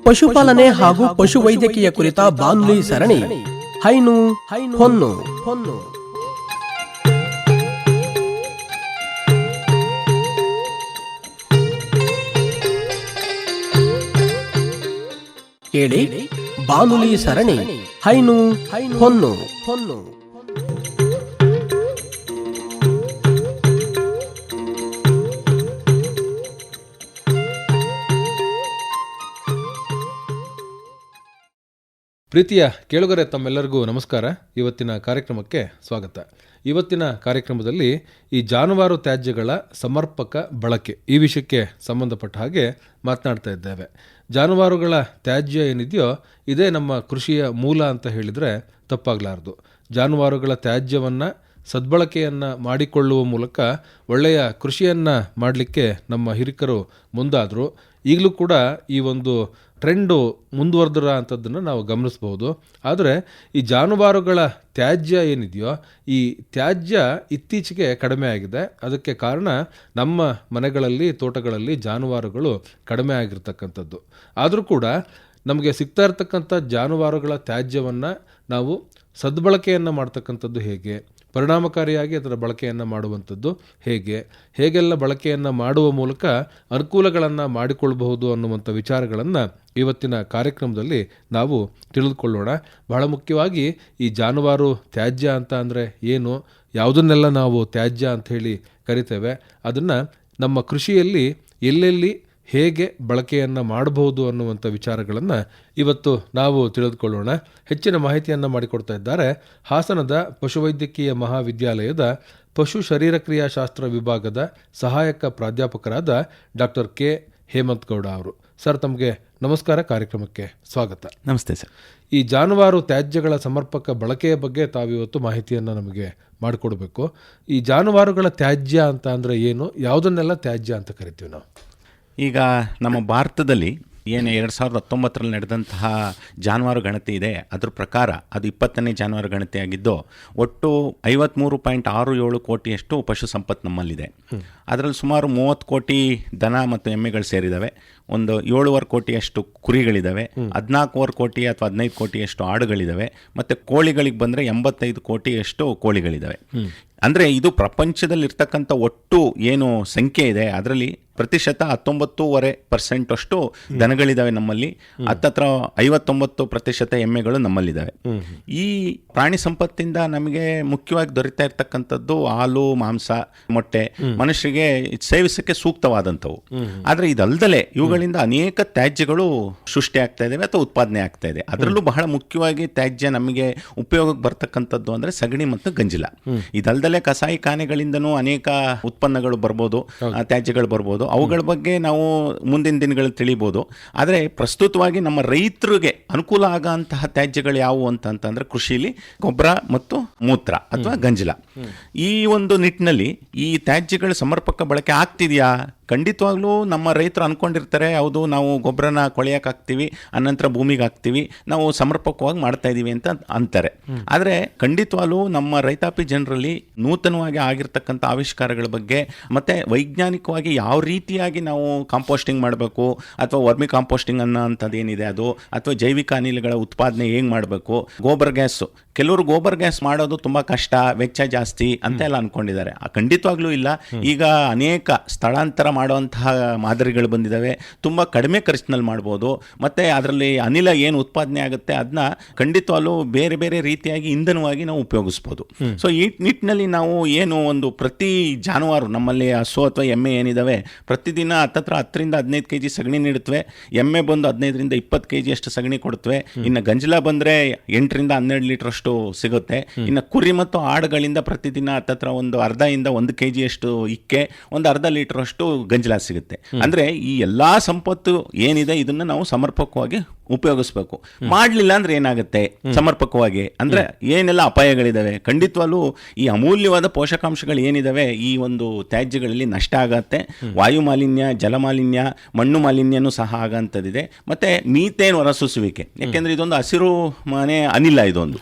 ಪಶುಪಾಲನೆ ಹಾಗೂ ಪಶುವೈದ್ಯಕೀಯ ಕುರಿತ ಬಾನುಲಿ ಸರಣಿ ಹೈನು ಹೊನ್ನು. ಕೇಳಿ ಬಾನುಲಿ ಸರಣಿ ಹೈನು ಹೊನ್ನು. ಪ್ರೀತಿಯ ಕೇಳುಗರೆ, ತಮ್ಮೆಲ್ಲರಿಗೂ ನಮಸ್ಕಾರ. ಇವತ್ತಿನ ಕಾರ್ಯಕ್ರಮಕ್ಕೆ ಸ್ವಾಗತ. ಇವತ್ತಿನ ಕಾರ್ಯಕ್ರಮದಲ್ಲಿ ಈ ಜಾನುವಾರು ತ್ಯಾಜ್ಯಗಳ ಸಮರ್ಪಕ ಬಳಕೆ ಈ ವಿಷಯಕ್ಕೆ ಸಂಬಂಧಪಟ್ಟ ಹಾಗೆ ಮಾತನಾಡ್ತಾ ಇದ್ದೇವೆ. ಜಾನುವಾರುಗಳ ತ್ಯಾಜ್ಯ ಏನಿದೆಯೋ ಇದೇ ನಮ್ಮ ಕೃಷಿಯ ಮೂಲ ಅಂತ ಹೇಳಿದರೆ ತಪ್ಪಾಗಲಾರದು. ಜಾನುವಾರುಗಳ ತ್ಯಾಜ್ಯವನ್ನು ಸದ್ಬಳಕೆಯನ್ನು ಮಾಡಿಕೊಳ್ಳುವ ಮೂಲಕ ಒಳ್ಳೆಯ ಕೃಷಿಯನ್ನು ಮಾಡಲಿಕ್ಕೆ ನಮ್ಮ ಹಿರಿಕರು ಮುಂದಾದರು. ಈಗಲೂ ಕೂಡ ಈ ಒಂದು ಟ್ರೆಂಡು ಮುಂದುವರೆದಿರೋ ಅಂಥದ್ದನ್ನು ನಾವು ಗಮನಿಸ್ಬೋದು. ಆದರೆ ಈ ಜಾನುವಾರುಗಳ ತ್ಯಾಜ್ಯ ಏನಿದೆಯೋ ಈ ತ್ಯಾಜ್ಯ ಇತ್ತೀಚೆಗೆ ಕಡಿಮೆ ಆಗಿದೆ. ಅದಕ್ಕೆ ಕಾರಣ ನಮ್ಮ ಮನೆಗಳಲ್ಲಿ, ತೋಟಗಳಲ್ಲಿ ಜಾನುವಾರುಗಳು ಕಡಿಮೆ ಆಗಿರ್ತಕ್ಕಂಥದ್ದು. ಆದರೂ ಕೂಡ ನಮಗೆ ಸಿಗ್ತಾ ಇರ್ತಕ್ಕಂಥ ಜಾನುವಾರುಗಳ ತ್ಯಾಜ್ಯವನ್ನು ನಾವು ಸದ್ಬಳಕೆಯನ್ನು ಮಾಡ್ತಕ್ಕಂಥದ್ದು ಹೇಗೆ, ಪರಿಣಾಮಕಾರಿಯಾಗಿ ಅದರ ಬಳಕೆಯನ್ನು ಮಾಡುವಂಥದ್ದು ಹೇಗೆಲ್ಲ ಬಳಕೆಯನ್ನು ಮಾಡುವ ಮೂಲಕ ಅನುಕೂಲಗಳನ್ನು ಮಾಡಿಕೊಳ್ಳಬಹುದು ಅನ್ನುವಂಥ ವಿಚಾರಗಳನ್ನು ಇವತ್ತಿನ ಕಾರ್ಯಕ್ರಮದಲ್ಲಿ ನಾವು ತಿಳಿದುಕೊಳ್ಳೋಣ. ಬಹಳ ಮುಖ್ಯವಾಗಿ ಈ ಜಾನುವಾರು ತ್ಯಾಜ್ಯ ಅಂತ ಅಂದರೆ ಏನು, ಯಾವುದನ್ನೆಲ್ಲ ನಾವು ತ್ಯಾಜ್ಯ ಅಂತ ಹೇಳಿ ಕರಿತೇವೆ, ಅದನ್ನು ನಮ್ಮ ಕೃಷಿಯಲ್ಲಿ ಎಲ್ಲೆಲ್ಲಿ ಹೇಗೆ ಬಳಕೆಯನ್ನು ಮಾಡಬಹುದು ಅನ್ನುವಂಥ ವಿಚಾರಗಳನ್ನು ಇವತ್ತು ನಾವು ತಿಳಿದುಕೊಳ್ಳೋಣ. ಹೆಚ್ಚಿನ ಮಾಹಿತಿಯನ್ನು ಮಾಡಿಕೊಡ್ತಾ ಇದ್ದಾರೆ ಹಾಸನದ ಪಶುವೈದ್ಯಕೀಯ ಮಹಾವಿದ್ಯಾಲಯದ ಪಶು ಶರೀರಕ್ರಿಯಾಶಾಸ್ತ್ರ ವಿಭಾಗದ ಸಹಾಯಕ ಪ್ರಾಧ್ಯಾಪಕರಾದ ಡಾಕ್ಟರ್ ಕೆ ಹೇಮಂತ್ ಗೌಡ ಅವರು. ಸರ್, ತಮಗೆ ನಮಸ್ಕಾರ, ಕಾರ್ಯಕ್ರಮಕ್ಕೆ ಸ್ವಾಗತ. ನಮಸ್ತೆ ಸರ್. ಈ ಜಾನುವಾರು ತ್ಯಾಜ್ಯಗಳ ಸಮರ್ಪಕ ಬಳಕೆಯ ಬಗ್ಗೆ ತಾವಿವತ್ತು ಮಾಹಿತಿಯನ್ನು ನಮಗೆ ಮಾಡಿಕೊಡ್ಬೇಕು. ಈ ಜಾನುವಾರುಗಳ ತ್ಯಾಜ್ಯ ಅಂತ ಅಂದರೆ ಏನು, ಯಾವುದನ್ನೆಲ್ಲ ತ್ಯಾಜ್ಯ ಅಂತ ಕರಿತೀವಿ ನಾವು? ಈಗ ನಮ್ಮ ಭಾರತದಲ್ಲಿ ಏನು 2019 ನಡೆದಂತಹ ಜಾನುವಾರು ಗಣತಿ ಇದೆ, ಅದ್ರ ಪ್ರಕಾರ ಅದು 20ನೇ ಜಾನುವಾರು ಗಣತಿಯಾಗಿದ್ದು ಒಟ್ಟು 53.67 ಕೋಟಿಯಷ್ಟು ಪಶು ಸಂಪತ್ತು ನಮ್ಮಲ್ಲಿದೆ. ಅದರಲ್ಲಿ ಸುಮಾರು 30 ಕೋಟಿ ದನ ಮತ್ತು ಎಮ್ಮೆಗಳು ಸೇರಿದ್ದಾವೆ. ಒಂದು 7.5 ಕೋಟಿಯಷ್ಟು ಕುರಿಗಳಿದ್ದಾವೆ, 14 ಕೋಟಿ ಅಥವಾ 15 ಕೋಟಿಯಷ್ಟು ಆಡುಗಳಿದ್ದಾವೆ, ಮತ್ತು ಕೋಳಿಗಳಿಗೆ ಬಂದರೆ 85 ಕೋಟಿಯಷ್ಟು ಕೋಳಿಗಳಿದ್ದಾವೆ. ಅಂದರೆ ಇದು ಪ್ರಪಂಚದಲ್ಲಿರ್ತಕ್ಕಂಥ ಒಟ್ಟು ಏನು ಸಂಖ್ಯೆ ಇದೆ ಅದರಲ್ಲಿ ಪ್ರತಿಶತ 19.5% ಅಷ್ಟು ದನಗಳಿದ್ದಾವೆ ನಮ್ಮಲ್ಲಿ. ಹತ್ತತ್ರ 59% ಎಮ್ಮೆಗಳು ನಮ್ಮಲ್ಲಿದ್ದಾವೆ. ಈ ಪ್ರಾಣಿ ಸಂಪತ್ತಿಂದ ನಮಗೆ ಮುಖ್ಯವಾಗಿ ದೊರೀತಾ ಇರ್ತಕ್ಕಂಥದ್ದು ಹಾಲು, ಮಾಂಸ, ಮೊಟ್ಟೆ, ಮನುಷ್ಯರಿಗೆ ಸೇವಿಸಕ್ಕೆ ಸೂಕ್ತವಾದಂಥವು. ಆದರೆ ಇದಲ್ದಲೆ ಇವುಗಳಿಂದ ಅನೇಕ ತ್ಯಾಜ್ಯಗಳು ಸೃಷ್ಟಿ ಆಗ್ತಾ ಇದ್ದಾವೆ ಅಥವಾ ಉತ್ಪಾದನೆ ಆಗ್ತಾ ಇದೆ. ಅದರಲ್ಲೂ ಬಹಳ ಮುಖ್ಯವಾಗಿ ತ್ಯಾಜ್ಯ ನಮಗೆ ಉಪಯೋಗಕ್ಕೆ ಬರ್ತಕ್ಕಂಥದ್ದು ಅಂದರೆ ಸಗಣಿ ಮತ್ತು ಗಂಜಲ. ಇದಲ್ದಲೆ ಕಸಾಯಿಖಾನೆಗಳಿಂದನೂ ಅನೇಕ ಉತ್ಪನ್ನಗಳು ಬರ್ಬೋದು, ತ್ಯಾಜ್ಯಗಳು ಬರ್ಬೋದು. ಅವುಗಳ ಬಗ್ಗೆ ನಾವು ಮುಂದಿನ ದಿನಗಳಲ್ಲಿ ತಿಳಿಬೋದು. ಆದರೆ ಪ್ರಸ್ತುತವಾಗಿ ನಮ್ಮ ರೈತರಿಗೆ ಅನುಕೂಲ ಆಗೋಂತಹ ತ್ಯಾಜ್ಯಗಳು ಯಾವುವು ಅಂತಂದ್ರೆ ಕೃಷಿಲಿ ಗೊಬ್ಬರ ಮತ್ತು ಮೂತ್ರ ಅಥವಾ ಗಂಜಲ. ಈ ಒಂದು ನಿಟ್ಟಿನಲ್ಲಿ ಈ ತ್ಯಾಜ್ಯಗಳ ಸಮರ್ಪಕ ಬಳಕೆ ಆಗ್ತಿದೆಯಾ? ಖಂಡಿತವಾಗ್ಲೂ ನಮ್ಮ ರೈತರು ಅಂದ್ಕೊಂಡಿರ್ತಾರೆ, ಹೌದು ನಾವು ಗೊಬ್ಬರನ ಕೊಳೆಯಕ್ಕೆ ಹಾಕ್ತೀವಿ, ಅನಂತರ ಭೂಮಿಗೆ ಹಾಕ್ತೀವಿ, ನಾವು ಸಮರ್ಪಕವಾಗಿ ಮಾಡ್ತಾ ಇದ್ದೀವಿ ಅಂತ ಅಂತಾರೆ. ಆದರೆ ಖಂಡಿತವಾಗ್ಲೂ ನಮ್ಮ ರೈತಾಪಿ ಜನರಲ್ಲಿ ನೂತನವಾಗಿ ಆಗಿರ್ತಕ್ಕಂಥ ಆವಿಷ್ಕಾರಗಳ ಬಗ್ಗೆ ಮತ್ತು ವೈಜ್ಞಾನಿಕವಾಗಿ ಯಾವ ರೀತಿಯಾಗಿ ನಾವು ಕಾಂಪೋಸ್ಟಿಂಗ್ ಮಾಡಬೇಕು ಅಥವಾ ವರ್ಮಿ ಕಾಂಪೋಸ್ಟಿಂಗ್ ಅನ್ನೋ ಅಂಥದ್ದು ಏನಿದೆ ಅದು, ಅಥವಾ ಜೈವಿಕ ಅನಿಲಗಳ ಉತ್ಪಾದನೆ ಹೇಗೆ ಮಾಡಬೇಕು, ಗೋಬರ್ ಗ್ಯಾಸು, ಕೆಲವರು ಗೋಬರ್ ಗ್ಯಾಸ್ ಮಾಡೋದು ತುಂಬ ಕಷ್ಟ, ವೆಚ್ಚ ಜಾಸ್ತಿ ಅಂತ ಎಲ್ಲ ಅಂದ್ಕೊಂಡಿದ್ದಾರೆ. ಖಂಡಿತವಾಗ್ಲೂ ಇಲ್ಲ. ಈಗ ಅನೇಕ ಸ್ಥಳಾಂತರ ಮಾಡುವಂತಹ ಮಾದರಿಗಳು ಬಂದಿದ್ದಾವೆ. ತುಂಬ ಕಡಿಮೆ ಖರ್ಚಿನಲ್ಲಿ ಮಾಡ್ಬೋದು. ಮತ್ತು ಅದರಲ್ಲಿ ಅನಿಲ ಏನು ಉತ್ಪಾದನೆ ಆಗುತ್ತೆ ಅದನ್ನ ಖಂಡಿತವಾಗ್ಲೂ ಬೇರೆ ಬೇರೆ ರೀತಿಯಾಗಿ ಇಂಧನವಾಗಿ ನಾವು ಉಪಯೋಗಿಸ್ಬೋದು. ಸೊ ಈ ನಿಟ್ಟಿನಲ್ಲಿ ನಾವು ಏನು ಒಂದು ಪ್ರತಿ ಜಾನುವಾರು ನಮ್ಮಲ್ಲಿ ಹಸು ಅಥವಾ ಎಮ್ಮೆ ಏನಿದ್ದಾವೆ ಪ್ರತಿದಿನ 10ರಿಂದ 15 kg ಸಗಣಿ ನೀಡುತ್ತವೆ. ಎಮ್ಮೆ ಬಂದು 15ರಿಂದ 20 kg ಅಷ್ಟು ಸಗಣಿ ಕೊಡುತ್ತವೆ. ಇನ್ನು ಗಂಜಲ ಬಂದರೆ 8ರಿಂದ 12 ಲೀಟರ್ ಅಷ್ಟು ಸಿಗುತ್ತೆ. ಇನ್ನು ಕುರಿ ಮತ್ತು ಆಡುಗಳಿಂದ ಪ್ರತಿದಿನ ಹತ್ತತ್ರ ಒಂದು 1/2ಯಿಂದ 1 kg ಅಷ್ಟು ಇಕ್ಕೆ, ಒಂದು 1/2 ಲೀಟರ್ ಅಷ್ಟು ಗಂಜಲ ಸಿಗುತ್ತೆ. ಅಂದರೆ ಈ ಎಲ್ಲಾ ಸಂಪತ್ತು ಏನಿದೆ ಇದನ್ನ ನಾವು ಸಮರ್ಪಕವಾಗಿ ಉಪಯೋಗಿಸ್ಬೇಕು. ಮಾಡಲಿಲ್ಲ ಅಂದ್ರೆ ಏನಾಗುತ್ತೆ? ಸಮರ್ಪಕವಾಗಿ ಅಂದ್ರೆ ಏನೆಲ್ಲ ಅಪಾಯಗಳಿದಾವೆ? ಖಂಡಿತವಾಗ್ಲೂ ಈ ಅಮೂಲ್ಯವಾದ ಪೋಷಕಾಂಶಗಳು ಏನಿದಾವೆ ಈ ಒಂದು ತ್ಯಾಜ್ಯಗಳಲ್ಲಿ ನಷ್ಟ ಆಗತ್ತೆ. ವಾಯು ಮಾಲಿನ್ಯ, ಜಲ ಮಾಲಿನ್ಯ, ಮಣ್ಣು ಮಾಲಿನ್ಯನೂ ಸಹ ಆಗಂತದಿದೆ. ಮತ್ತೆ ಮೀಥೇನ್ ಹೊರಸೂಸುವಿಕೆ, ಯಾಕೆಂದ್ರೆ ಇದೊಂದು ಹಸಿರು ಮನೆ ಅನಿಲ,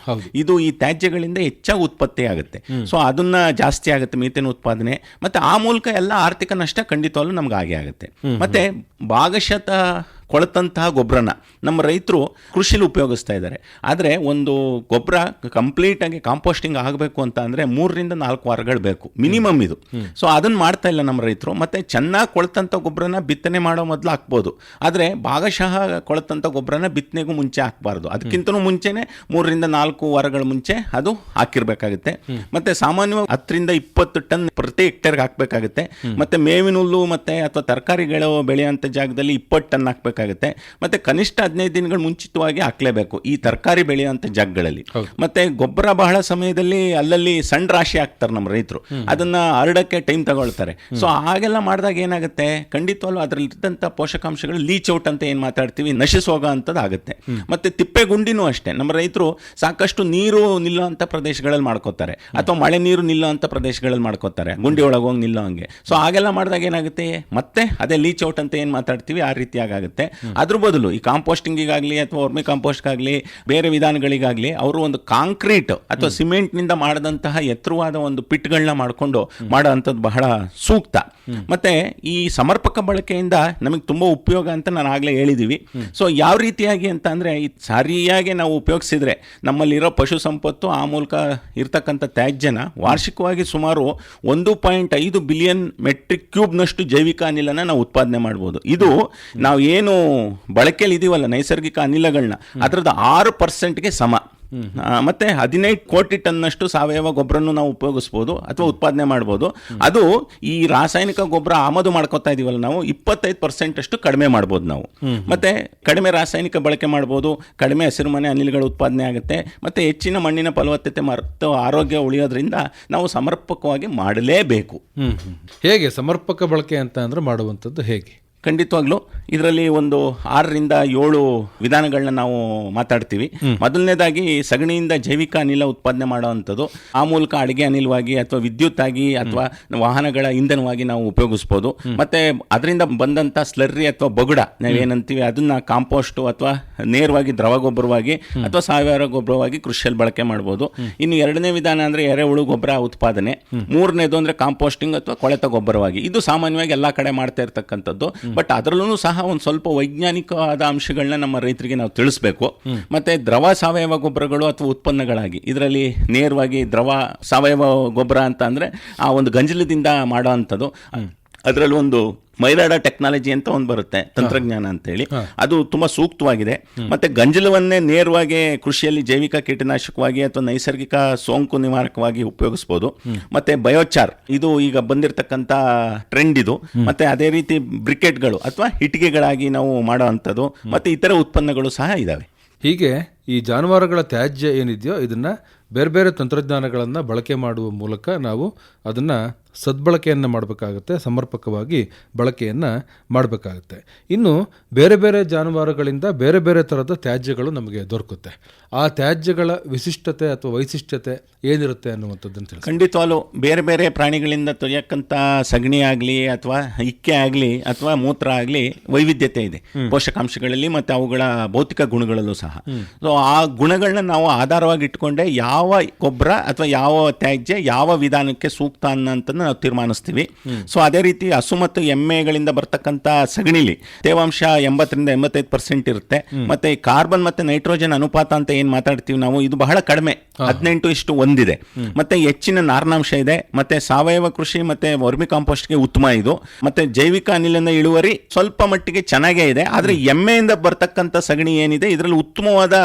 ಇದು ಈ ತ್ಯಾಜ್ಯಗಳಿಂದ ಹೆಚ್ಚಾಗಿ ಉತ್ಪತ್ತಿ ಆಗುತ್ತೆ. ಸೊ ಅದನ್ನ ಜಾಸ್ತಿ ಆಗುತ್ತೆ ಮೀಥೇನ್ ಉತ್ಪಾದನೆ. ಮತ್ತೆ ಆ ಮೂಲಕ ಎಲ್ಲ ಆರ್ಥಿಕ ನಷ್ಟ ಖಂಡಿತವಾಗ್ಲೂ ನಮ್ಗೆ ಆಗೇ ಆಗುತ್ತೆ. ಮತ್ತೆ ಭಾಗಶಃ ಕೊಳೆತಂತಹ ಗೊಬ್ಬರನ ನಮ್ಮ ರೈತರು ಕೃಷಿಲಿ ಉಪಯೋಗಿಸ್ತಾ ಇದ್ದಾರೆ. ಆದರೆ ಒಂದು ಗೊಬ್ಬರ ಕಂಪ್ಲೀಟಾಗಿ ಕಾಂಪೋಸ್ಟಿಂಗ್ ಆಗಬೇಕು ಅಂತ ಅಂದರೆ 3-4 ವಾರಗಳು ಬೇಕು ಮಿನಿಮಮ್ ಇದು. ಸೊ ಅದನ್ನು ಮಾಡ್ತಾ ಇಲ್ಲ ನಮ್ಮ ರೈತರು. ಮತ್ತು ಚೆನ್ನಾಗಿ ಕೊಳೆತಂಥ ಗೊಬ್ಬರನ ಬಿತ್ತನೆ ಮಾಡೋ ಮೊದಲು ಹಾಕ್ಬೋದು, ಆದರೆ ಭಾಗಶಃ ಕೊಳೆತಂಥ ಗೊಬ್ಬರನ ಬಿತ್ತನೆಗೂ ಮುಂಚೆ ಹಾಕಬಾರ್ದು. ಅದಕ್ಕಿಂತಲೂ ಮುಂಚೆನೇ 3-4 ವಾರಗಳ ಮುಂಚೆ ಅದು ಹಾಕಿರ್ಬೇಕಾಗುತ್ತೆ. ಮತ್ತು ಸಾಮಾನ್ಯವಾಗಿ 10-20 ಟನ್ ಪ್ರತಿ ಹೆಕ್ಟೇರ್ಗೆ ಹಾಕಬೇಕಾಗುತ್ತೆ. ಮತ್ತು ಮೇವಿನ ಹುಲ್ಲು ಮತ್ತು ಅಥವಾ ತರಕಾರಿಗಳು ಬೆಳೆಯುವಂಥ ಜಾಗದಲ್ಲಿ 20 ಟನ್ ಹಾಕಬೇಕಾಗುತ್ತೆ. ಮತ್ತು ಕನಿಷ್ಠ 15 ದಿನಗಳು ಮುಂಚಿತವಾಗಿ ಹಾಕಲೇಬೇಕು ಈ ತರಕಾರಿ ಬೆಳೆಯುವಂಥ ಜಾಗಗಳಲ್ಲಿ. ಮತ್ತು ಗೊಬ್ಬರ ಬಹಳ ಸಮಯದಲ್ಲಿ ಅಲ್ಲಲ್ಲಿ ಸಣ್ಣ ರಾಶಿ ಹಾಕ್ತಾರೆ ನಮ್ಮ ರೈತರು, ಅದನ್ನು ಹರಡಕ್ಕೆ ಟೈಮ್ ತಗೊಳ್ತಾರೆ. ಸೊ ಹಾಗೆಲ್ಲ ಮಾಡಿದಾಗ ಏನಾಗುತ್ತೆ, ಖಂಡಿತವಾಗ್ಲೂ ಅದರಲ್ಲಿದ್ದಂಥ ಪೋಷಕಾಂಶಗಳು ಲೀಚ್ ಔಟ್ ಅಂತ ಏನು ಮಾತಾಡ್ತೀವಿ, ನಶಿಸೋಗ ಅಂಥದ್ದು ಆಗುತ್ತೆ. ಮತ್ತು ತಿಪ್ಪೆ ಗುಂಡಿನೂ ಅಷ್ಟೇ, ನಮ್ಮ ರೈತರು ಸಾಕಷ್ಟು ನೀರು ನಿಲ್ಲೋ ಅಂಥ ಪ್ರದೇಶಗಳಲ್ಲಿ ಮಾಡ್ಕೋತಾರೆ, ಅಥವಾ ಮಳೆ ನೀರು ನಿಲ್ಲೋ ಅಂಥ ಪ್ರದೇಶಗಳಲ್ಲಿ ಮಾಡ್ಕೋತಾರೆ, ಗುಂಡಿ ಒಳಗೆ ಹೋಗಿ ನಿಲ್ಲೋ ಹಂಗೆ. ಸೊ ಹಾಗೆಲ್ಲ ಮಾಡಿದಾಗ ಏನಾಗುತ್ತೆ, ಮತ್ತೆ ಅದೇ ಲೀಚ್ ಔಟ್ ಅಂತ ಏನು ಮಾತಾಡ್ತೀವಿ ಆ ರೀತಿಯಾಗುತ್ತೆ. ಅದ್ರ ಬದಲು ಈ ಕಾಂಪೋಸ್ಟಿಂಗಿಗಾಗಲಿ ಅಥವಾ ವರ್ಮಿ ಕಾಂಪೋಸ್ಟ್ಗಾಗಲಿ ಬೇರೆ ವಿಧಾನಗಳಿಗಾಗಲಿ ಅವರು ಒಂದು ಕಾಂಕ್ರೀಟ್ ಅಥವಾ ಸಿಮೆಂಟ್ನಿಂದ ಮಾಡಿದಂತಹ ಎತ್ತರವಾದ ಒಂದು ಪಿಟ್ಗಳನ್ನ ಮಾಡಿಕೊಂಡು ಮಾಡೋ ಅಂಥದ್ದು ಬಹಳ ಸೂಕ್ತ. ಮತ್ತು ಈ ಸಮರ್ಪಕ ಬಳಕೆಯಿಂದ ನಮಗೆ ತುಂಬ ಉಪಯೋಗ ಅಂತ ನಾನು ಆಗಲೇ ಹೇಳಿದ್ದೀವಿ. ಸೊ ಯಾವ ರೀತಿಯಾಗಿ ಅಂತ ಅಂದರೆ, ಈ ಸರಿಯಾಗಿ ನಾವು ಉಪಯೋಗಿಸಿದ್ರೆ ನಮ್ಮಲ್ಲಿರೋ ಪಶು ಸಂಪತ್ತು, ಆ ಮೂಲಕ ಇರ್ತಕ್ಕಂಥ ತ್ಯಾಜ್ಯನ ವಾರ್ಷಿಕವಾಗಿ ಸುಮಾರು 1.5 ಬಿಲಿಯನ್ ಮೆಟ್ರಿಕ್ ಕ್ಯೂಬ್ನಷ್ಟು ಜೈವಿಕ ಅನಿಲನ ನಾವು ಉತ್ಪಾದನೆ ಮಾಡ್ಬೋದು. ಇದು ನಾವು ಏನು ಬಳಕೆಯಲ್ಲಿ ಇದೀವಲ್ಲ ನೈಸರ್ಗಿಕ ಅನಿಲಗಳನ್ನ, ಅದರದ್ದು 6%ಗೆ ಸಮ. ಮತ್ತೆ 15 ಕೋಟಿ ಟನ್ನಷ್ಟು ಸಾವಯವ ಗೊಬ್ಬರನ್ನು ನಾವು ಉಪಯೋಗಿಸ್ಬೋದು ಅಥವಾ ಉತ್ಪಾದನೆ ಮಾಡ್ಬೋದು. ಅದು ಈ ರಾಸಾಯನಿಕ ಗೊಬ್ಬರ ಆಮದು ಮಾಡ್ಕೋತಾ ಇದೀವಲ್ಲ ನಾವು, 25% ಅಷ್ಟು ಕಡಿಮೆ ಮಾಡ್ಬೋದು ನಾವು. ಮತ್ತೆ ಕಡಿಮೆ ರಾಸಾಯನಿಕ ಬಳಕೆ ಮಾಡ್ಬೋದು, ಕಡಿಮೆ ಹಸಿರುಮನೆ ಅನಿಲಗಳು ಉತ್ಪಾದನೆ ಆಗುತ್ತೆ, ಮತ್ತೆ ಹೆಚ್ಚಿನ ಮಣ್ಣಿನ ಫಲವತ್ತತೆ ಮತ್ತು ಆರೋಗ್ಯ ಉಳಿಯೋದ್ರಿಂದ ನಾವು ಸಮರ್ಪಕವಾಗಿ ಮಾಡಲೇಬೇಕು. ಹೇಗೆ ಸಮರ್ಪಕ ಬಳಕೆ ಅಂತ ಅಂದ್ರೆ ಮಾಡುವಂಥದ್ದು ಹೇಗೆ? ಖಂಡಿತವಾಗ್ಲೂ ಇದರಲ್ಲಿ ಒಂದು 6-7 ವಿಧಾನಗಳನ್ನ ನಾವು ಮಾತಾಡ್ತೀವಿ. ಮೊದಲನೇದಾಗಿ ಸಗಣಿಯಿಂದ ಜೈವಿಕ ಅನಿಲ ಉತ್ಪಾದನೆ ಮಾಡುವಂಥದ್ದು, ಆ ಮೂಲಕ ಅಡುಗೆ ಅನಿಲವಾಗಿ ಅಥವಾ ವಿದ್ಯುತ್ ಆಗಿ ಅಥವಾ ವಾಹನಗಳ ಇಂಧನವಾಗಿ ನಾವು ಉಪಯೋಗಿಸ್ಬೋದು. ಮತ್ತೆ ಅದರಿಂದ ಬಂದಂಥ ಸ್ಲರ್ರಿ ಅಥವಾ ಬೊಗಡ ನಾವೇನಂತೀವಿ ಅದನ್ನ ಕಾಂಪೋಸ್ಟು ಅಥವಾ ನೇರವಾಗಿ ದ್ರವ ಗೊಬ್ಬರವಾಗಿ ಅಥವಾ ಸಾವಯವ ಗೊಬ್ಬರವಾಗಿ ಕೃಷಿಯಲ್ಲಿ ಬಳಕೆ ಮಾಡ್ಬೋದು. ಇನ್ನು ಎರಡನೇ ವಿಧಾನ ಅಂದರೆ ಎರೆಹುಳು ಗೊಬ್ಬರ ಉತ್ಪಾದನೆ. ಮೂರನೇದು ಅಂದರೆ ಕಾಂಪೋಸ್ಟಿಂಗ್ ಅಥವಾ ಕೊಳೆತ ಗೊಬ್ಬರವಾಗಿ. ಇದು ಸಾಮಾನ್ಯವಾಗಿ ಎಲ್ಲ ಕಡೆ ಮಾಡ್ತಾ ಇರ್ತಕ್ಕಂಥದ್ದು. ಬಟ್ ಅದರಲ್ಲೂ ಸಹ ಒಂದು ಸ್ವಲ್ಪ ವೈಜ್ಞಾನಿಕವಾದ ಅಂಶಗಳನ್ನ ನಮ್ಮ ರೈತರಿಗೆ ನಾವು ತಿಳಿಸ್ಬೇಕು. ಮತ್ತೆ ದ್ರವ ಸಾವಯವ ಗೊಬ್ಬರಗಳು ಅಥವಾ ಉತ್ಪನ್ನಗಳಾಗಿ ಇದರಲ್ಲಿ ನೇರವಾಗಿ ದ್ರವ ಸಾವಯವ ಗೊಬ್ಬರ ಅಂತ ಅಂದರೆ ಆ ಒಂದು ಗಂಜಲದಿಂದ ಮಾಡೋ ಅಂಥದ್ದು. ಅದರಲ್ಲಿ ಒಂದು ಮೈರಾಡ ಟೆಕ್ನಾಲಜಿ ಅಂತ ಒಂದು ಬರುತ್ತೆ, ತಂತ್ರಜ್ಞಾನ ಅಂತೇಳಿ, ಅದು ತುಂಬ ಸೂಕ್ತವಾಗಿದೆ. ಮತ್ತು ಗಂಜಲವನ್ನೇ ನೇರವಾಗಿ ಕೃಷಿಯಲ್ಲಿ ಜೈವಿಕ ಕೀಟನಾಶಕವಾಗಿ ಅಥವಾ ನೈಸರ್ಗಿಕ ಸೋಂಕು ನಿವಾರಕವಾಗಿ ಉಪಯೋಗಿಸ್ಬೋದು. ಮತ್ತು ಬಯೋಚಾರ್ ಇದು ಈಗ ಬಂದಿರತಕ್ಕಂಥ ಟ್ರೆಂಡ್ ಇದು. ಮತ್ತು ಅದೇ ರೀತಿ ಬ್ರಿಕೆಟ್ಗಳು ಅಥವಾ ಇಟ್ಟಿಗೆಗಳಾಗಿ ನಾವು ಮಾಡೋ ಅಂಥದ್ದು ಮತ್ತು ಇತರ ಉತ್ಪನ್ನಗಳು ಸಹ ಇದ್ದಾವೆ. ಹೀಗೆ ಈ ಜಾನುವಾರುಗಳ ತ್ಯಾಜ್ಯ ಏನಿದೆಯೋ ಇದನ್ನು ಬೇರೆ ಬೇರೆ ತಂತ್ರಜ್ಞಾನಗಳನ್ನು ಬಳಕೆ ಮಾಡುವ ಮೂಲಕ ನಾವು ಅದನ್ನು ಸದ್ಬಳಕೆಯನ್ನು ಮಾಡಬೇಕಾಗುತ್ತೆ, ಸಮರ್ಪಕವಾಗಿ ಬಳಕೆಯನ್ನು ಮಾಡಬೇಕಾಗುತ್ತೆ. ಇನ್ನು ಬೇರೆ ಬೇರೆ ಜಾನುವಾರುಗಳಿಂದ ಬೇರೆ ಬೇರೆ ಥರದ ತ್ಯಾಜ್ಯಗಳು ನಮಗೆ ದೊರಕುತ್ತೆ. ಆ ತ್ಯಾಜ್ಯಗಳ ವಿಶಿಷ್ಟತೆ ಅಥವಾ ವೈಶಿಷ್ಟ್ಯತೆ ಏನಿರುತ್ತೆ ಅನ್ನುವಂಥದ್ದನ್ನು ತಿಳಿಸಿ. ಖಂಡಿತವಾಗ್ಲೂ ಬೇರೆ ಬೇರೆ ಪ್ರಾಣಿಗಳಿಂದ ತೊರೆಯಕ್ಕಂಥ ಸಗಣಿ ಆಗಲಿ ಅಥವಾ ಇಕ್ಕೆ ಆಗಲಿ ಅಥವಾ ಮೂತ್ರ ಆಗಲಿ ವೈವಿಧ್ಯತೆ ಇದೆ ಪೋಷಕಾಂಶಗಳಲ್ಲಿ ಮತ್ತು ಅವುಗಳ ಭೌತಿಕ ಗುಣಗಳಲ್ಲೂ ಸಹ. ಸೊ ಆ ಗುಣಗಳನ್ನ ನಾವು ಆಧಾರವಾಗಿ ಇಟ್ಕೊಂಡೆ ಯಾವ ಗೊಬ್ಬರ ಅಥವಾ ಯಾವ ತ್ಯಾಜ್ಯ ಯಾವ ವಿಧಾನಕ್ಕೆ ಸೂಕ್ತ ಅನ್ನೋಂಥದ್ದು ನಾವು ತೀರ್ಮಾನಿಸ್ತೀವಿ. ಸೊ ಅದೇ ರೀತಿ ಹಸು ಮತ್ತು ಎಮ್ಮೆಗಳಿಂದ ಬರ್ತಕ್ಕಂಥ ಸಗಣಿಲಿ ತೇವಾಂಶ 80-85% ಇರುತ್ತೆ. ಮತ್ತೆ ಕಾರ್ಬನ್ ಮತ್ತೆ ನೈಟ್ರೋಜನ್ ಅನುಪಾತ ಅಂತ ಏನ್ ಮಾತಾಡ್ತೀವಿ ನಾವು, ಇದು ಬಹಳ ಕಡಿಮೆ, 18:1 ಇದೆ. ಮತ್ತೆ ಹೆಚ್ಚಿನ ನಾರಿನಾಂಶ ಇದೆ. ಮತ್ತೆ ಸಾವಯವ ಕೃಷಿ ಮತ್ತೆ ವರ್ಮಿ ಕಾಂಪೋಸ್ಟ್ಗೆ ಉತ್ತಮ ಇದು. ಮತ್ತೆ ಜೈವಿಕ ಅನಿಲನ ಇಳುವರಿ ಸ್ವಲ್ಪ ಮಟ್ಟಿಗೆ ಚೆನ್ನಾಗೇ ಇದೆ. ಆದ್ರೆ ಎಮ್ಮೆಯಿಂದ ಬರ್ತಕ್ಕಂಥ ಸಗಣಿ ಏನಿದೆ ಇದರಲ್ಲಿ ಉತ್ತಮವಾದ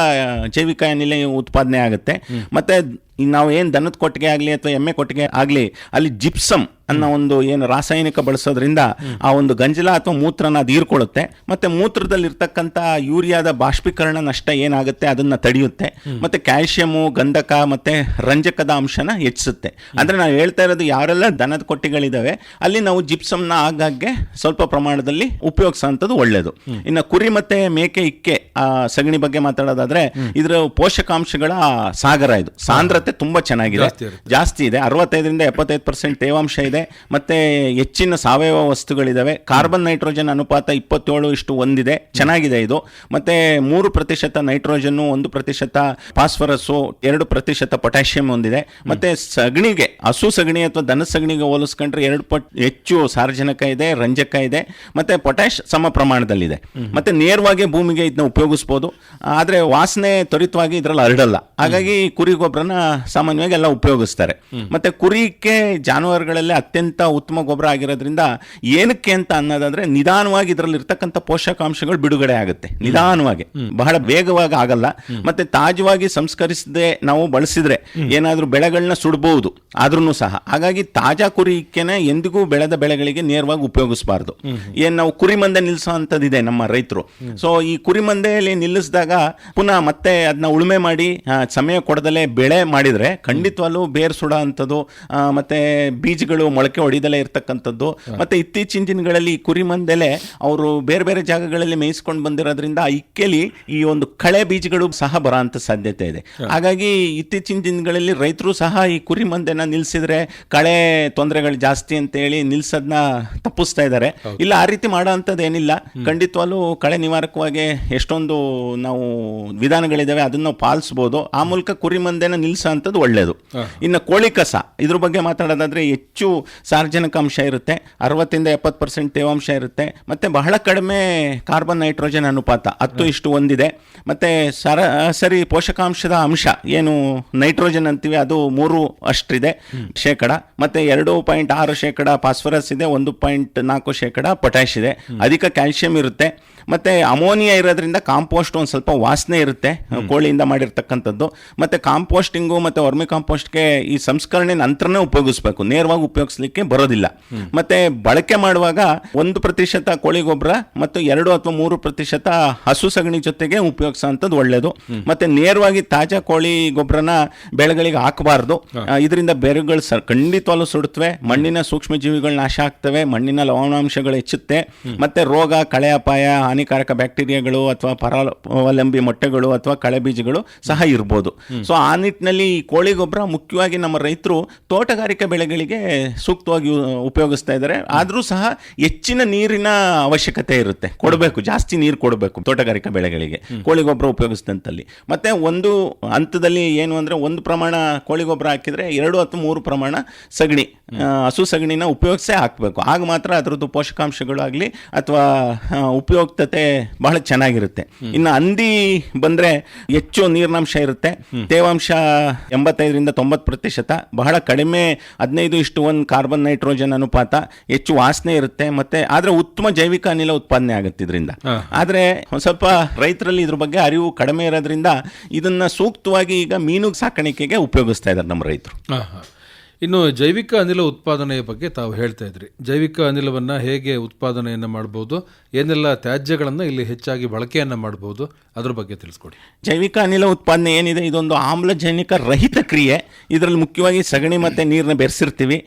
ಜೈವಿಕ ಅನಿಲ ಉತ್ಪಾದನೆ ಆಗುತ್ತೆ. ಮತ್ತೆ ನಾವು ಏನು ದನದ ಕೊಟ್ಟಿಗೆ ಆಗಲಿ ಅಥವಾ ಎಮ್ಮೆ ಕೊಟ್ಟಿಗೆ ಆಗಲಿ ಅಲ್ಲಿ ಜಿಪ್ಸಮ್ ಅನ್ನೋ ಒಂದು ಏನು ರಾಸಾಯನಿಕ ಬಳಸೋದ್ರಿಂದ ಆ ಒಂದು ಗಂಜಲ ಅಥವಾ ಮೂತ್ರನ ಅದು ಹೀರ್ಕೊಳ್ಳುತ್ತೆ. ಮತ್ತು ಮೂತ್ರದಲ್ಲಿರ್ತಕ್ಕಂಥ ಯೂರಿಯಾದ ಬಾಷ್ಪೀಕರಣ ನಷ್ಟ ಏನಾಗುತ್ತೆ ಅದನ್ನು ತಡೆಯುತ್ತೆ. ಮತ್ತು ಕ್ಯಾಲ್ಶಿಯಮು, ಗಂಧಕ ಮತ್ತು ರಂಜಕದ ಅಂಶನ ಹೆಚ್ಚಿಸುತ್ತೆ. ಅಂದರೆ ನಾವು ಹೇಳ್ತಾ ಇರೋದು ಯಾರೆಲ್ಲ ದನದ ಕೊಟ್ಟಿಗಳಿದ್ದಾವೆ ಅಲ್ಲಿ ನಾವು ಜಿಪ್ಸಮ್ನ ಆಗಾಗ್ಗೆ ಸ್ವಲ್ಪ ಪ್ರಮಾಣದಲ್ಲಿ ಉಪಯೋಗಿಸೋಂಥದ್ದು ಒಳ್ಳೆಯದು. ಇನ್ನು ಕುರಿ ಮತ್ತು ಮೇಕೆ ಇಕ್ಕೆ ಸಗಣಿ ಬಗ್ಗೆ ಮಾತಾಡೋದಾದ್ರೆ ಇದರ ಪೋಷಕಾಂಶಗಳ ಸಾಗರ ಇದು. ಸಾಂದ್ರತೆ ತುಂಬ ಚೆನ್ನಾಗಿದೆ, ಜಾಸ್ತಿ ಇದೆ. 65-75% ತೇವಾಂಶ ಇದೆ. ಇದೆ, ಮತ್ತೆ ಹೆಚ್ಚಿನ ಸಾವಯವ ವಸ್ತುಗಳಿದಾವೆ. ಕಾರ್ಬನ್ ನೈಟ್ರೋಜನ್ ಅನುಪಾತ 27:1 ಇದೆ, ಚೆನ್ನಾಗಿದೆ ಇದು. ಮತ್ತೆ 3% ನೈಟ್ರೋಜನ್, 1% ಫಾಸ್ಫರಸ್, 2% ಪೊಟ್ಯಾಷಿಯಂ ಹೊಂದಿದೆ. ಮತ್ತೆ ಸಗಣಿಗೆ, ಹಸು ಸಗಣಿ ಅಥವಾ ದನ ಸಗಣಿಗೆ ಹೋಲಿಸ್ಕೊಂಡ್ರೆ 2 ಪಟ್ಟು ಹೆಚ್ಚು ಸಾರಜನಕ ಇದೆ, ರಂಜಕ ಇದೆ, ಮತ್ತೆ ಪೊಟ್ಯಾಷ್ ಸಮ ಪ್ರಮಾಣದಲ್ಲಿದೆ. ಮತ್ತೆ ನೇರವಾಗಿ ಭೂಮಿಗೆ ಇದನ್ನ ಉಪಯೋಗಿಸಬಹುದು, ಆದ್ರೆ ವಾಸನೆ ತ್ವರಿತವಾಗಿ ಇದರಲ್ಲಿ ಹರಡಲ್ಲ. ಹಾಗಾಗಿ ಕುರಿ ಗೊಬ್ಬರನ ಸಾಮಾನ್ಯವಾಗಿ ಎಲ್ಲ ಉಪಯೋಗಿಸ್ತಾರೆ. ಮತ್ತೆ ಕುರಿಕೆ ಜಾನುವಾರುಗಳಲ್ಲೇ ಅತ್ಯಂತ ಉತ್ತಮ ಗೊಬ್ಬರ ಆಗಿರೋದ್ರಿಂದ ಏನಕ್ಕೆ ಅಂತ ಅನ್ನೋದಾದ್ರೆ ನಿಧಾನವಾಗಿ ಇದರಲ್ಲಿ ಇರ್ತಕ್ಕಂಥ ಪೋಷಕಾಂಶಗಳು ಬಿಡುಗಡೆ ಆಗುತ್ತೆ, ನಿಧಾನವಾಗಿ, ಬಹಳ ವೇಗವಾಗಿ ಆಗಲ್ಲ. ಮತ್ತೆ ತಾಜವಾಗಿ ಸಂಸ್ಕರಿಸದೆ ನಾವು ಬಳಸಿದ್ರೆ ಏನಾದ್ರೂ ಬೆಳೆಗಳನ್ನ ಸುಡಬಹುದು ಆದ್ರೂ ಸಹ. ಹಾಗಾಗಿ ತಾಜಾ ಕುರಿಕೆನೆ ಎಂದಿಗೂ ಬೆಳೆದ ಬೆಳೆಗಳಿಗೆ ನೇರವಾಗಿ ಉಪಯೋಗಿಸಬಾರ್ದು. ಏನ್ ನಾವು ಕುರಿ ಮಂದೆ ನಿಲ್ಲಿಸೋ ಅಂತದಿದೆ ನಮ್ಮ ರೈತರು. ಸೊ ಈ ಕುರಿ ಮಂದೆಯಲ್ಲಿ ನಿಲ್ಲಿಸಿದಾಗ ಪುನಃ ಮತ್ತೆ ಅದನ್ನ ಉಳುಮೆ ಮಾಡಿ ಸಮಯ ಕೊಡದಲ್ಲೇ ಬೆಳೆ ಮಾಡಿದ್ರೆ ಖಂಡಿತವಾಗ್ಲೂ ಬೇರ್ ಸುಡ ಅಂತದ್ದು, ಮತ್ತೆ ಬೀಜಗಳು ಮೊಳಕೆ ಹೊಡಿದಲೇ ಇರ್ತಕ್ಕಂಥದ್ದು. ಮತ್ತೆ ಇತ್ತೀಚಿನ ದಿನಗಳಲ್ಲಿ ಕುರಿ ಮಂದೆಲೆ ಅವರು ಬೇರೆ ಬೇರೆ ಜಾಗಗಳಲ್ಲಿ ಮೇಯಿಸ್ಕೊಂಡು ಬಂದಿರೋದ್ರಿಂದ ಇಕ್ಕೆಲಿ ಈ ಒಂದು ಕಳೆ ಬೀಜಗಳು ಸಹ ಬರೋ ಅಂತ ಸಾಧ್ಯತೆ ಇದೆ. ಹಾಗಾಗಿ ಇತ್ತೀಚಿನ ದಿನಗಳಲ್ಲಿ ರೈತರು ಸಹ ಈ ಕುರಿ ಮಂದೆನ ನಿಲ್ಸಿದ್ರೆ ಕಳೆ ತೊಂದರೆಗಳು ಜಾಸ್ತಿ ಅಂತ ಹೇಳಿ ನಿಲ್ಸೋದನ್ನ ತಪ್ಪಿಸ್ತಾ ಇದ್ದಾರೆ. ಇಲ್ಲ, ಆ ರೀತಿ ಮಾಡೋ ಅಂಥದ್ದು ಏನಿಲ್ಲ. ಖಂಡಿತವಾಗ್ಲೂ ಕಳೆ ನಿವಾರಕವಾಗಿ ಎಷ್ಟೊಂದು ನಾವು ವಿಧಾನಗಳಿದಾವೆ, ಅದನ್ನ ನಾವು ಪಾಲಿಸಬಹುದು. ಆ ಮೂಲಕ ಕುರಿ ಮಂದೆನ ನಿಲ್ಸೋ ಅಂಥದ್ದು ಒಳ್ಳೇದು. ಇನ್ನು ಕೋಳಿ ಕಸ, ಇದ್ರ ಬಗ್ಗೆ ಮಾತಾಡೋದಾದ್ರೆ ಹೆಚ್ಚು ಸಾರ್ವಜನಿಕಾಂಶ ಇರುತ್ತೆ, 60-70% ತೇವಾಂಶ ಇರುತ್ತೆ. ಮತ್ತೆ ಬಹಳ ಕಡಿಮೆ ಕಾರ್ಬನ್ ನೈಟ್ರೋಜನ್ ಅನುಪಾತ 10:1 ಇದೆ. ಮತ್ತೆ ಸರಾಸರಿ ಪೋಷಕಾಂಶದ ಅಂಶ ಏನು ನೈಟ್ರೋಜನ್ ಅಂತೀವಿ ಅದು 3% ಮತ್ತೆ 2.6% ಫಾಸ್ಫರಸ್ ಇದೆ, 1.4% ಪೊಟ್ಯಾಷ್ ಇದೆ. ಅಧಿಕ ಕ್ಯಾಲ್ಸಿಯಂ ಇರುತ್ತೆ. ಮತ್ತೆ ಅಮೋನಿಯಾ ಇರೋದ್ರಿಂದ ಕಾಂಪೋಸ್ಟ್ ಒಂದು ಸ್ವಲ್ಪ ವಾಸನೆ ಇರುತ್ತೆ, ಕೋಳಿಯಿಂದ ಮಾಡಿರ್ತಕ್ಕಂಥದ್ದು. ಮತ್ತೆ ಕಾಂಪೋಸ್ಟಿಂಗು ಮತ್ತೆ ವರ್ಮಿ ಕಾಂಪೋಸ್ಟ್ಗೆ ಈ ಸಂಸ್ಕರಣೆ ನಂತರನೇ ಉಪಯೋಗಿಸ್ಬೇಕು, ನೇರವಾಗಿ ಉಪಯೋಗಿಸ್ಲಿಕ್ಕೆ ಬರೋದಿಲ್ಲ. ಮತ್ತೆ ಬಳಕೆ ಮಾಡುವಾಗ 1% ಕೋಳಿ ಗೊಬ್ಬರ ಮತ್ತು 2 ಅಥವಾ 3% ಹಸು ಸಗಣಿ ಜೊತೆಗೆ ಉಪಯೋಗಿಸೋಂಥದ್ದು ಒಳ್ಳೇದು. ಮತ್ತೆ ನೇರವಾಗಿ ತಾಜಾ ಕೋಳಿ ಗೊಬ್ಬರನ ಬೆಳೆಗಳಿಗೆ ಹಾಕಬಾರ್ದು. ಇದರಿಂದ ಬೇರುಗಳು ಖಂಡಿತವಾಗ್ಲೂ ಸುಡುತ್ತವೆ, ಮಣ್ಣಿನ ಸೂಕ್ಷ್ಮ ಜೀವಿಗಳು ನಾಶ ಆಗ್ತವೆ, ಮಣ್ಣಿನ ಲವಣಾಂಶಗಳು ಹೆಚ್ಚುತ್ತೆ. ಮತ್ತೆ ರೋಗ, ಕಳೆ ಅಪಾಯ, ಹಾನಿಕಾರಕ ಬ್ಯಾಕ್ಟೀರಿಯಾಗಳು ಅಥವಾ ಪರಾವಲಂಬಿ ಮೊಟ್ಟೆಗಳು ಅಥವಾ ಕಳೆ ಬೀಜಗಳು ಸಹ ಇರ್ಬೋದು. ಸೊ ಆ ನಿಟ್ಟಿನಲ್ಲಿ ಕೋಳಿ ಗೊಬ್ಬರ ಮುಖ್ಯವಾಗಿ ನಮ್ಮ ರೈತರು ತೋಟಗಾರಿಕೆ ಬೆಳೆಗಳಿಗೆ ಸೂಕ್ತವಾಗಿ ಉಪಯೋಗಿಸ್ತಾ ಇದ್ದಾರೆ. ಆದರೂ ಸಹ ಹೆಚ್ಚಿನ ನೀರಿನ ಅವಶ್ಯಕತೆ ಇರುತ್ತೆ, ಕೊಡಬೇಕು, ಜಾಸ್ತಿ ನೀರು ಕೊಡಬೇಕು ತೋಟಗಾರಿಕಾ ಬೆಳೆಗಳಿಗೆ ಕೋಳಿ ಗೊಬ್ಬರ ಉಪಯೋಗಿಸಿದಂತಲ್ಲಿ. ಮತ್ತೆ ಒಂದು ಹಂತದಲ್ಲಿ ಏನು ಅಂದ್ರೆ ಒಂದು ಪ್ರಮಾಣ ಕೋಳಿ ಗೊಬ್ಬರ ಹಾಕಿದ್ರೆ 2 ಅಥವಾ 3 ಪ್ರಮಾಣ ಸಗಣಿ, ಹಸು ಸಗಣಿನ ಉಪಯೋಗಿಸೇ ಹಾಕಬೇಕು. ಆಗ ಮಾತ್ರ ಅದರದ್ದು ಪೋಷಕಾಂಶಗಳು ಆಗಲಿ ಅಥವಾ ಉಪಯುಕ್ತತೆ ಬಹಳ ಚೆನ್ನಾಗಿರುತ್ತೆ. ಇನ್ನು ಹಂದಿ ಬಂದ್ರೆ ಹೆಚ್ಚು ನೀರಿನಾಂಶ ಇರುತ್ತೆ, ತೇವಾಂಶ 85-90%, ಬಹಳ ಕಡಿಮೆ 15:1 ಕಾರ್ಬನ್ ನೈಟ್ರೋಜನ್ ಅನುಪಾತ, ಹೆಚ್ಚು ವಾಸನೆ ಇರುತ್ತೆ. ಮತ್ತೆ ಆದ್ರೆ ಉತ್ತಮ ಜೈವಿಕ ಅನಿಲ ಉತ್ಪಾದನೆ ಆಗುತ್ತೆ ಇದರಿಂದ. ಆದ್ರೆ ಒಂದ್ ಸ್ವಲ್ಪ ರೈತರಲ್ಲಿ ಇದ್ರ ಬಗ್ಗೆ ಅರಿವು ಕಡಿಮೆ ಇರೋದ್ರಿಂದ ಇದನ್ನ ಸೂಕ್ತವಾಗಿ ಈಗ ಮೀನು ಸಾಕಾಣಿಕೆಗೆ ಉಪಯೋಗಿಸ್ತಾ ಇದ್ದಾರೆ ನಮ್ಮ ರೈತರು. ಇನ್ನು ಜೈವಿಕ ಅನಿಲ ಉತ್ಪಾದನೆಯ ಬಗ್ಗೆ ತಾವು ಹೇಳ್ತಾ ಇದ್ರಿ. ಜೈವಿಕ ಅನಿಲವನ್ನು ಹೇಗೆ ಉತ್ಪಾದನೆಯನ್ನು ಮಾಡ್ಬೋದು, ಏನೆಲ್ಲ ತ್ಯಾಜ್ಯಗಳನ್ನು ಇಲ್ಲಿ ಹೆಚ್ಚಾಗಿ ಬಳಕೆಯನ್ನು ಮಾಡ್ಬೋದು, ಅದ್ರ ಬಗ್ಗೆ ತಿಳಿಸ್ಕೊಡಿ. ಜೈವಿಕ ಅನಿಲ ಉತ್ಪಾದನೆ ಏನಿದೆ, ಇದೊಂದು ಆಮ್ಲಜನಕ ರಹಿತ ಕ್ರಿಯೆ. ಇದರಲ್ಲಿ ಮುಖ್ಯವಾಗಿ ಸಗಣಿ ಮತ್ತು ನೀರನ್ನ ಬೆರೆಸಿರ್ತೀವಿ.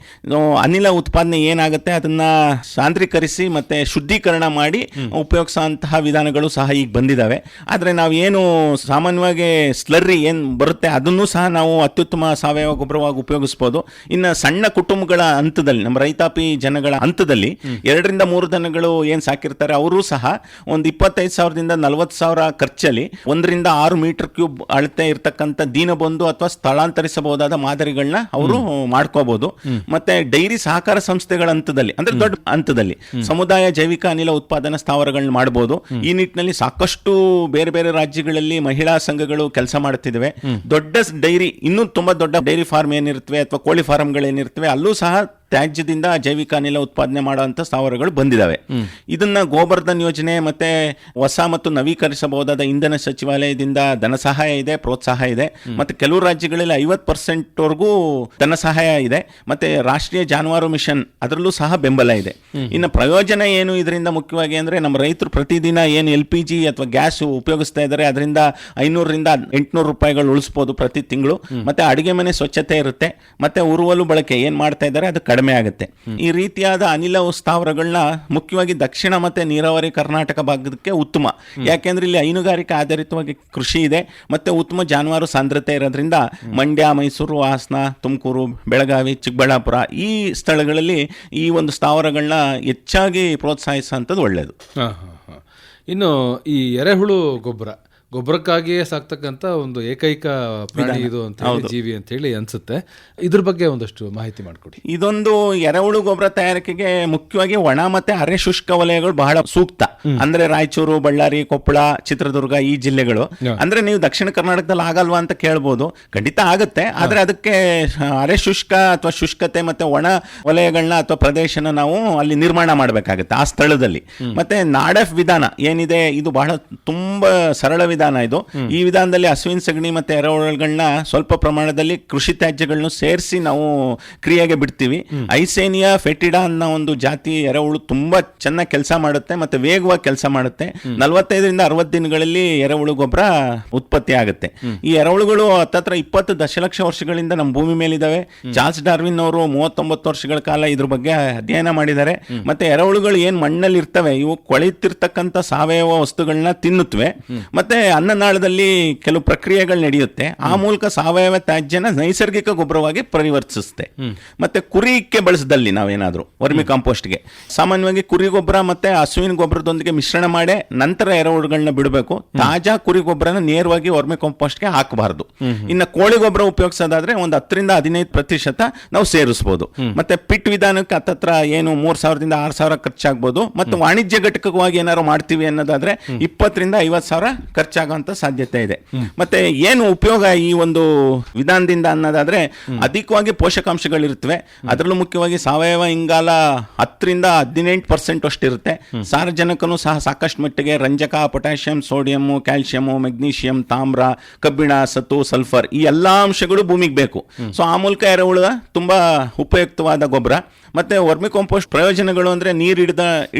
ಅನಿಲ ಉತ್ಪಾದನೆ ಏನಾಗುತ್ತೆ ಅದನ್ನು ಸಾಂದ್ರೀಕರಿಸಿ ಮತ್ತು ಶುದ್ಧೀಕರಣ ಮಾಡಿ ಉಪಯೋಗಿಸೋಂತಹ ವಿಧಾನಗಳು ಸಹ ಈಗ ಬಂದಿದ್ದಾವೆ. ಆದರೆ ನಾವು ಏನು ಸಾಮಾನ್ಯವಾಗಿ ಸ್ಲರ್ರಿ ಏನು ಬರುತ್ತೆ ಅದನ್ನು ಸಹ ನಾವು ಅತ್ಯುತ್ತಮ ಸಾವಯವ ಗೊಬ್ಬರವಾಗಿ ಉಪಯೋಗಿಸ್ಬೋದು. ಇನ್ನು ಸಣ್ಣ ಕುಟುಂಬಗಳ ಹಂತದಲ್ಲಿ, ನಮ್ಮ ರೈತಾಪಿ ಜನಗಳ ಹಂತದಲ್ಲಿ 2-3 ದನಗಳು ಏನು ಸಾಕಿರ್ತಾರೆ ಅವರು ಸಹ ಒಂದು 25,000-40,000 ಖರ್ಚಲ್ಲಿ 1-6 ಮೀಟರ್ ಕ್ಯೂಬ್ ಅಳತೆ ಇರ್ತಕ್ಕಂಥ ದೀನಬಂಧು ಅಥವಾ ಸ್ಥಳಾಂತರಿಸಬಹುದಾದ ಮಾದರಿಗಳನ್ನ ಅವರು ಮಾಡ್ಕೋಬಹುದು. ಮತ್ತೆ ಡೈರಿ ಸಹಕಾರ ಸಂಸ್ಥೆಗಳ ಹಂತದಲ್ಲಿ, ಅಂದ್ರೆ ದೊಡ್ಡ ಹಂತದಲ್ಲಿ ಸಮುದಾಯ ಜೈವಿಕ ಅನಿಲ ಉತ್ಪಾದನಾ ಸ್ಥಾವರಗಳನ್ನ ಮಾಡಬಹುದು. ಈ ನಿಟ್ಟಿನಲ್ಲಿ ಸಾಕಷ್ಟು ಬೇರೆ ಬೇರೆ ರಾಜ್ಯಗಳಲ್ಲಿ ಮಹಿಳಾ ಸಂಘಗಳು ಕೆಲಸ ಮಾಡುತ್ತಿವೆ. ದೊಡ್ಡ ಡೈರಿ, ಇನ್ನೂ ತುಂಬಾ ದೊಡ್ಡ ಡೈರಿ ಫಾರ್ಮ್ ಏನಿರ್ತವೆ ಅಥವಾ ಕೋಳಿ ಫಾರ್ಮ್ಗಳೇನಿರ್ತವೆ ಅಲ್ಲೂ ಸಹ ತ್ಯಾಜ್ಯದಿಂದ ಜೈವಿಕ ಅನಿಲ ಉತ್ಪಾದನೆ ಮಾಡುವಂಥ ಸ್ಥಾವರಗಳು ಬಂದಿದ್ದಾವೆ. ಇದನ್ನ ಗೋಬರ್ಧನ್ ಯೋಜನೆ ಮತ್ತೆ ಹೊಸ ಮತ್ತು ನವೀಕರಿಸಬಹುದಾದ ಇಂಧನ ಸಚಿವಾಲಯದಿಂದ ಧನ ಸಹಾಯ ಇದೆ, ಪ್ರೋತ್ಸಾಹ ಇದೆ. ಮತ್ತೆ ಕೆಲವು ರಾಜ್ಯಗಳಲ್ಲಿ 50% ಧನ ಸಹಾಯ ಇದೆ. ಮತ್ತೆ ರಾಷ್ಟ್ರೀಯ ಜಾನುವಾರು ಮಿಷನ್ ಅದರಲ್ಲೂ ಸಹ ಬೆಂಬಲ ಇದೆ. ಇನ್ನು ಪ್ರಯೋಜನ ಏನು ಇದರಿಂದ ಮುಖ್ಯವಾಗಿ ಅಂದ್ರೆ, ನಮ್ಮ ರೈತರು ಪ್ರತಿದಿನ ಏನು LPG ಅಥವಾ ಗ್ಯಾಸ್ ಉಪಯೋಗಿಸ್ತಾ ಇದ್ದಾರೆ ಅದರಿಂದ 500-800 ರೂಪಾಯಿಗಳು ಉಳಿಸಬಹುದು ಪ್ರತಿ ತಿಂಗಳು. ಮತ್ತೆ ಅಡುಗೆ ಮನೆ ಸ್ವಚ್ಛತೆ ಇರುತ್ತೆ. ಮತ್ತೆ ಉರುವಲು ಬಳಕೆ ಏನ್ ಮಾಡ್ತಾ ಇದ್ದಾರೆ ಅದು ಕಡಿಮೆ ಕಡಿಮೆ ಆಗುತ್ತೆ. ಈ ರೀತಿಯಾದ ಅನಿಲ ಸ್ಥಾವರಗಳನ್ನ ಮುಖ್ಯವಾಗಿ ದಕ್ಷಿಣ ಮತ್ತೆ ನೀರಾವರಿ ಕರ್ನಾಟಕ ಭಾಗಕ್ಕೆ ಉತ್ತಮ. ಯಾಕೆಂದ್ರೆ ಇಲ್ಲಿ ಹೈನುಗಾರಿಕೆ ಆಧಾರಿತವಾಗಿ ಕೃಷಿ ಇದೆ, ಮತ್ತೆ ಉತ್ತಮ ಜಾನುವಾರು ಸಾಂದ್ರತೆ ಇರೋದ್ರಿಂದ ಮಂಡ್ಯ, ಮೈಸೂರು, ಹಾಸನ, ತುಮಕೂರು, ಬೆಳಗಾವಿ, ಚಿಕ್ಕಬಳ್ಳಾಪುರ ಈ ಸ್ಥಳಗಳಲ್ಲಿ ಈ ಒಂದು ಸ್ಥಾವರಗಳನ್ನ ಹೆಚ್ಚಾಗಿ ಪ್ರೋತ್ಸಾಹಿಸುವಂಥದ್ದು ಒಳ್ಳೆಯದು. ಇನ್ನು ಈ ಎರೆಹುಳು ಗೊಬ್ಬರಕ್ಕಾಗಿಯೇ ಸಾಕ್ತಕ್ಕಂಥ ಒಂದು ಏಕೈಕ ಪ್ರಾಣಿ ಇದು ಅಂತ ಹೇಳಿ, ಜೀವಿ ಅಂತ ಹೇಳಿ ಅನ್ಸುತ್ತೆ. ಇದ್ರ ಬಗ್ಗೆ ಒಂದಷ್ಟು ಮಾಹಿತಿ ಮಾಡಿಕೊಡಿ. ಇದೊಂದು ಎರೆಹುಳು ಗೊಬ್ಬರ ತಯಾರಿಕೆಗೆ ಮುಖ್ಯವಾಗಿ ಒಣ ಮತ್ತೆ ಅರೆ ಶುಷ್ಕ ವಲಯಗಳು ಬಹಳ ಸೂಕ್ತ. ಅಂದ್ರೆ ರಾಯಚೂರು, ಬಳ್ಳಾರಿ, ಕೊಪ್ಪಳ, ಚಿತ್ರದುರ್ಗ ಈ ಜಿಲ್ಲೆಗಳು. ಅಂದ್ರೆ ನೀವು ದಕ್ಷಿಣ ಕರ್ನಾಟಕದಲ್ಲಿ ಆಗಲ್ವಾ ಅಂತ ಕೇಳ್ಬೋದು. ಖಂಡಿತ ಆಗುತ್ತೆ, ಆದ್ರೆ ಅದಕ್ಕೆ ಅರೆ ಶುಷ್ಕ ಅಥವಾ ಶುಷ್ಕತೆ ಮತ್ತೆ ಒಣ ವಲಯಗಳನ್ನ ಅಥವಾ ಪ್ರದೇಶನ ನಾವು ಅಲ್ಲಿ ನಿರ್ಮಾಣ ಮಾಡಬೇಕಾಗುತ್ತೆ ಆ ಸ್ಥಳದಲ್ಲಿ. ಮತ್ತೆ ನಾಡೆಫ್ ವಿಧಾನ ಏನಿದೆ ಇದು ಬಹಳ ತುಂಬಾ ಸರಳ ವಿಧಾನ ಇದು. ಈ ವಿಧಾನದಲ್ಲಿ ಹಸುವಿನ ಸಗಣಿ ಮತ್ತೆ ಎರೆಹುಳುಗಳನ್ನ ಸ್ವಲ್ಪ ಪ್ರಮಾಣದಲ್ಲಿ ಕೃಷಿ ತ್ಯಾಜ್ಯಗಳನ್ನು ಸೇರಿಸಿ ನಾವು ಕ್ರಿಯೆಗೆ ಬಿಡ್ತೀವಿ. ಐಸೇನಿಯಾ ಫೆಟಿಡಾ ಅನ್ನೋ ಒಂದು ಜಾತಿ ಎರೆಹುಳು ತುಂಬಾ ಚೆನ್ನಾಗಿ ಕೆಲಸ ಮಾಡುತ್ತೆ ಮತ್ತೆ ವೇಗವಾಗಿ ಕೆಲಸ ಮಾಡುತ್ತೆ. 45ರಿಂದ 60 ದಿನಗಳಲ್ಲಿ ಎರೆಹುಳು ಗೊಬ್ಬರ ಉತ್ಪತ್ತಿ ಆಗುತ್ತೆ. ಈ ಎರೆಹುಳುಗಳು ಹತ್ತತ್ರ 20 ದಶಲಕ್ಷ ವರ್ಷಗಳಿಂದ ನಮ್ಮ ಭೂಮಿ ಮೇಲಿದ್ದಾವೆ. ಚಾರ್ಲ್ಸ್ ಡಾರ್ವಿನ್ ಅವರು 39 ವರ್ಷಗಳ ಕಾಲ ಇದ್ರ ಬಗ್ಗೆ ಅಧ್ಯಯನ ಮಾಡಿದ್ದಾರೆ. ಮತ್ತೆ ಎರೆಹುಳುಗಳು ಏನ್ ಮಣ್ಣಲ್ಲಿ ಇರ್ತವೆ ಇವು ಕೊಳೆತಿರ್ತಕ್ಕಂಥ ಸಾವಯವ ವಸ್ತುಗಳನ್ನ ತಿನ್ನುತ್ತವೆ. ಮತ್ತೆ ಅನ್ನನಾಳದಲ್ಲಿ ಕೆಲವು ಪ್ರಕ್ರಿಯೆಗಳು ನಡೆಯುತ್ತೆ. ಆ ಮೂಲಕ ಸಾವಯವ ತ್ಯಾಜ್ಯನ ನೈಸರ್ಗಿಕ ಗೊಬ್ಬರವಾಗಿ ಪರಿವರ್ತಿಸುತ್ತೆ. ಮತ್ತೆ ಕುರಿಕ್ಕೆ ಬಳಸದಲ್ಲಿ ನಾವೇನಾದ್ರೂ ವರ್ಮಿ ಕಾಂಪೋಸ್ಟ್ಗೆ ಸಾಮಾನ್ಯವಾಗಿ ಕುರಿ ಗೊಬ್ಬರ ಮತ್ತೆ ಹಸುವಿನ ಗೊಬ್ಬರದೊಂದಿಗೆ ಮಿಶ್ರಣ ಮಾಡಿ ನಂತರ ಎರೆಹುಳುಗಳನ್ನ ಬಿಡಬೇಕು. ತಾಜಾ ಕುರಿ ಗೊಬ್ಬರನ ನೇರವಾಗಿ ವರ್ಮಿ ಕಾಂಪೋಸ್ಟ್ಗೆ ಹಾಕಬಾರದು. ಇನ್ನು ಕೋಳಿ ಗೊಬ್ಬರ ಉಪಯೋಗಿಸೋದಾದ್ರೆ ಒಂದು 10ರಿಂದ 15% ನಾವು ಸೇರಿಸಬಹುದು. ಮತ್ತೆ ಪಿಟ್ ವಿಧಾನಕ್ಕೆ ಹತ್ತತ್ರ ಏನು 3,000ದಿಂದ 6,000 ಖರ್ಚಾಗಬಹುದು. ಮತ್ತೆ ವಾಣಿಜ್ಯ ಘಟಕವಾಗಿ ಏನಾದ್ರು ಮಾಡ್ತೀವಿ ಅನ್ನೋದಾದ್ರೆ 20ರಿಂದ 50,000 ಖರ್ಚಾಗುವಂತ ಸಾಧ್ಯತೆ ಇದೆ. ಮತ್ತೆ ಏನು ಉಪಯೋಗ ಈ ಒಂದು ವಿಧಾನದಿಂದ ಅನ್ನೋದಾದ್ರೆ ಅಧಿಕವಾಗಿ ಪೋಷಕಾಂಶಗಳಿರುತ್ತವೆ. ಅದರಲ್ಲೂ ಮುಖ್ಯವಾಗಿ ಸಾವಯವ ಇಂಗಾಲ 10ರಿಂದ 18% ಅಷ್ಟಿರುತ್ತೆ. ಸಾರಜನಕನು ಸಹ ಸಾಕಷ್ಟು ಮಟ್ಟಿಗೆ ರಂಜಕ, ಪೊಟ್ಯಾಷಿಯಂ, ಸೋಡಿಯಂ, ಕ್ಯಾಲ್ಸಿಯಂ, ಮೆಗ್ನೀಷಿಯಂ, ತಾಮ್ರ, ಕಬ್ಬಿಣ, ಸತು, ಸಲ್ಫರ್ ಈ ಎಲ್ಲಾ ಅಂಶಗಳು ಭೂಮಿಗೆ ಬೇಕು. ಸೊ ಆ ಮೂಲಕ ಎರೆಹುಳು ತುಂಬಾ ಉಪಯುಕ್ತವಾದ ಗೊಬ್ಬರ. ಮತ್ತೆ ವರ್ಮಿ ಕಾಂಪೋಸ್ಟ್ ಪ್ರಯೋಜನಗಳು ಅಂದ್ರೆ ನೀರು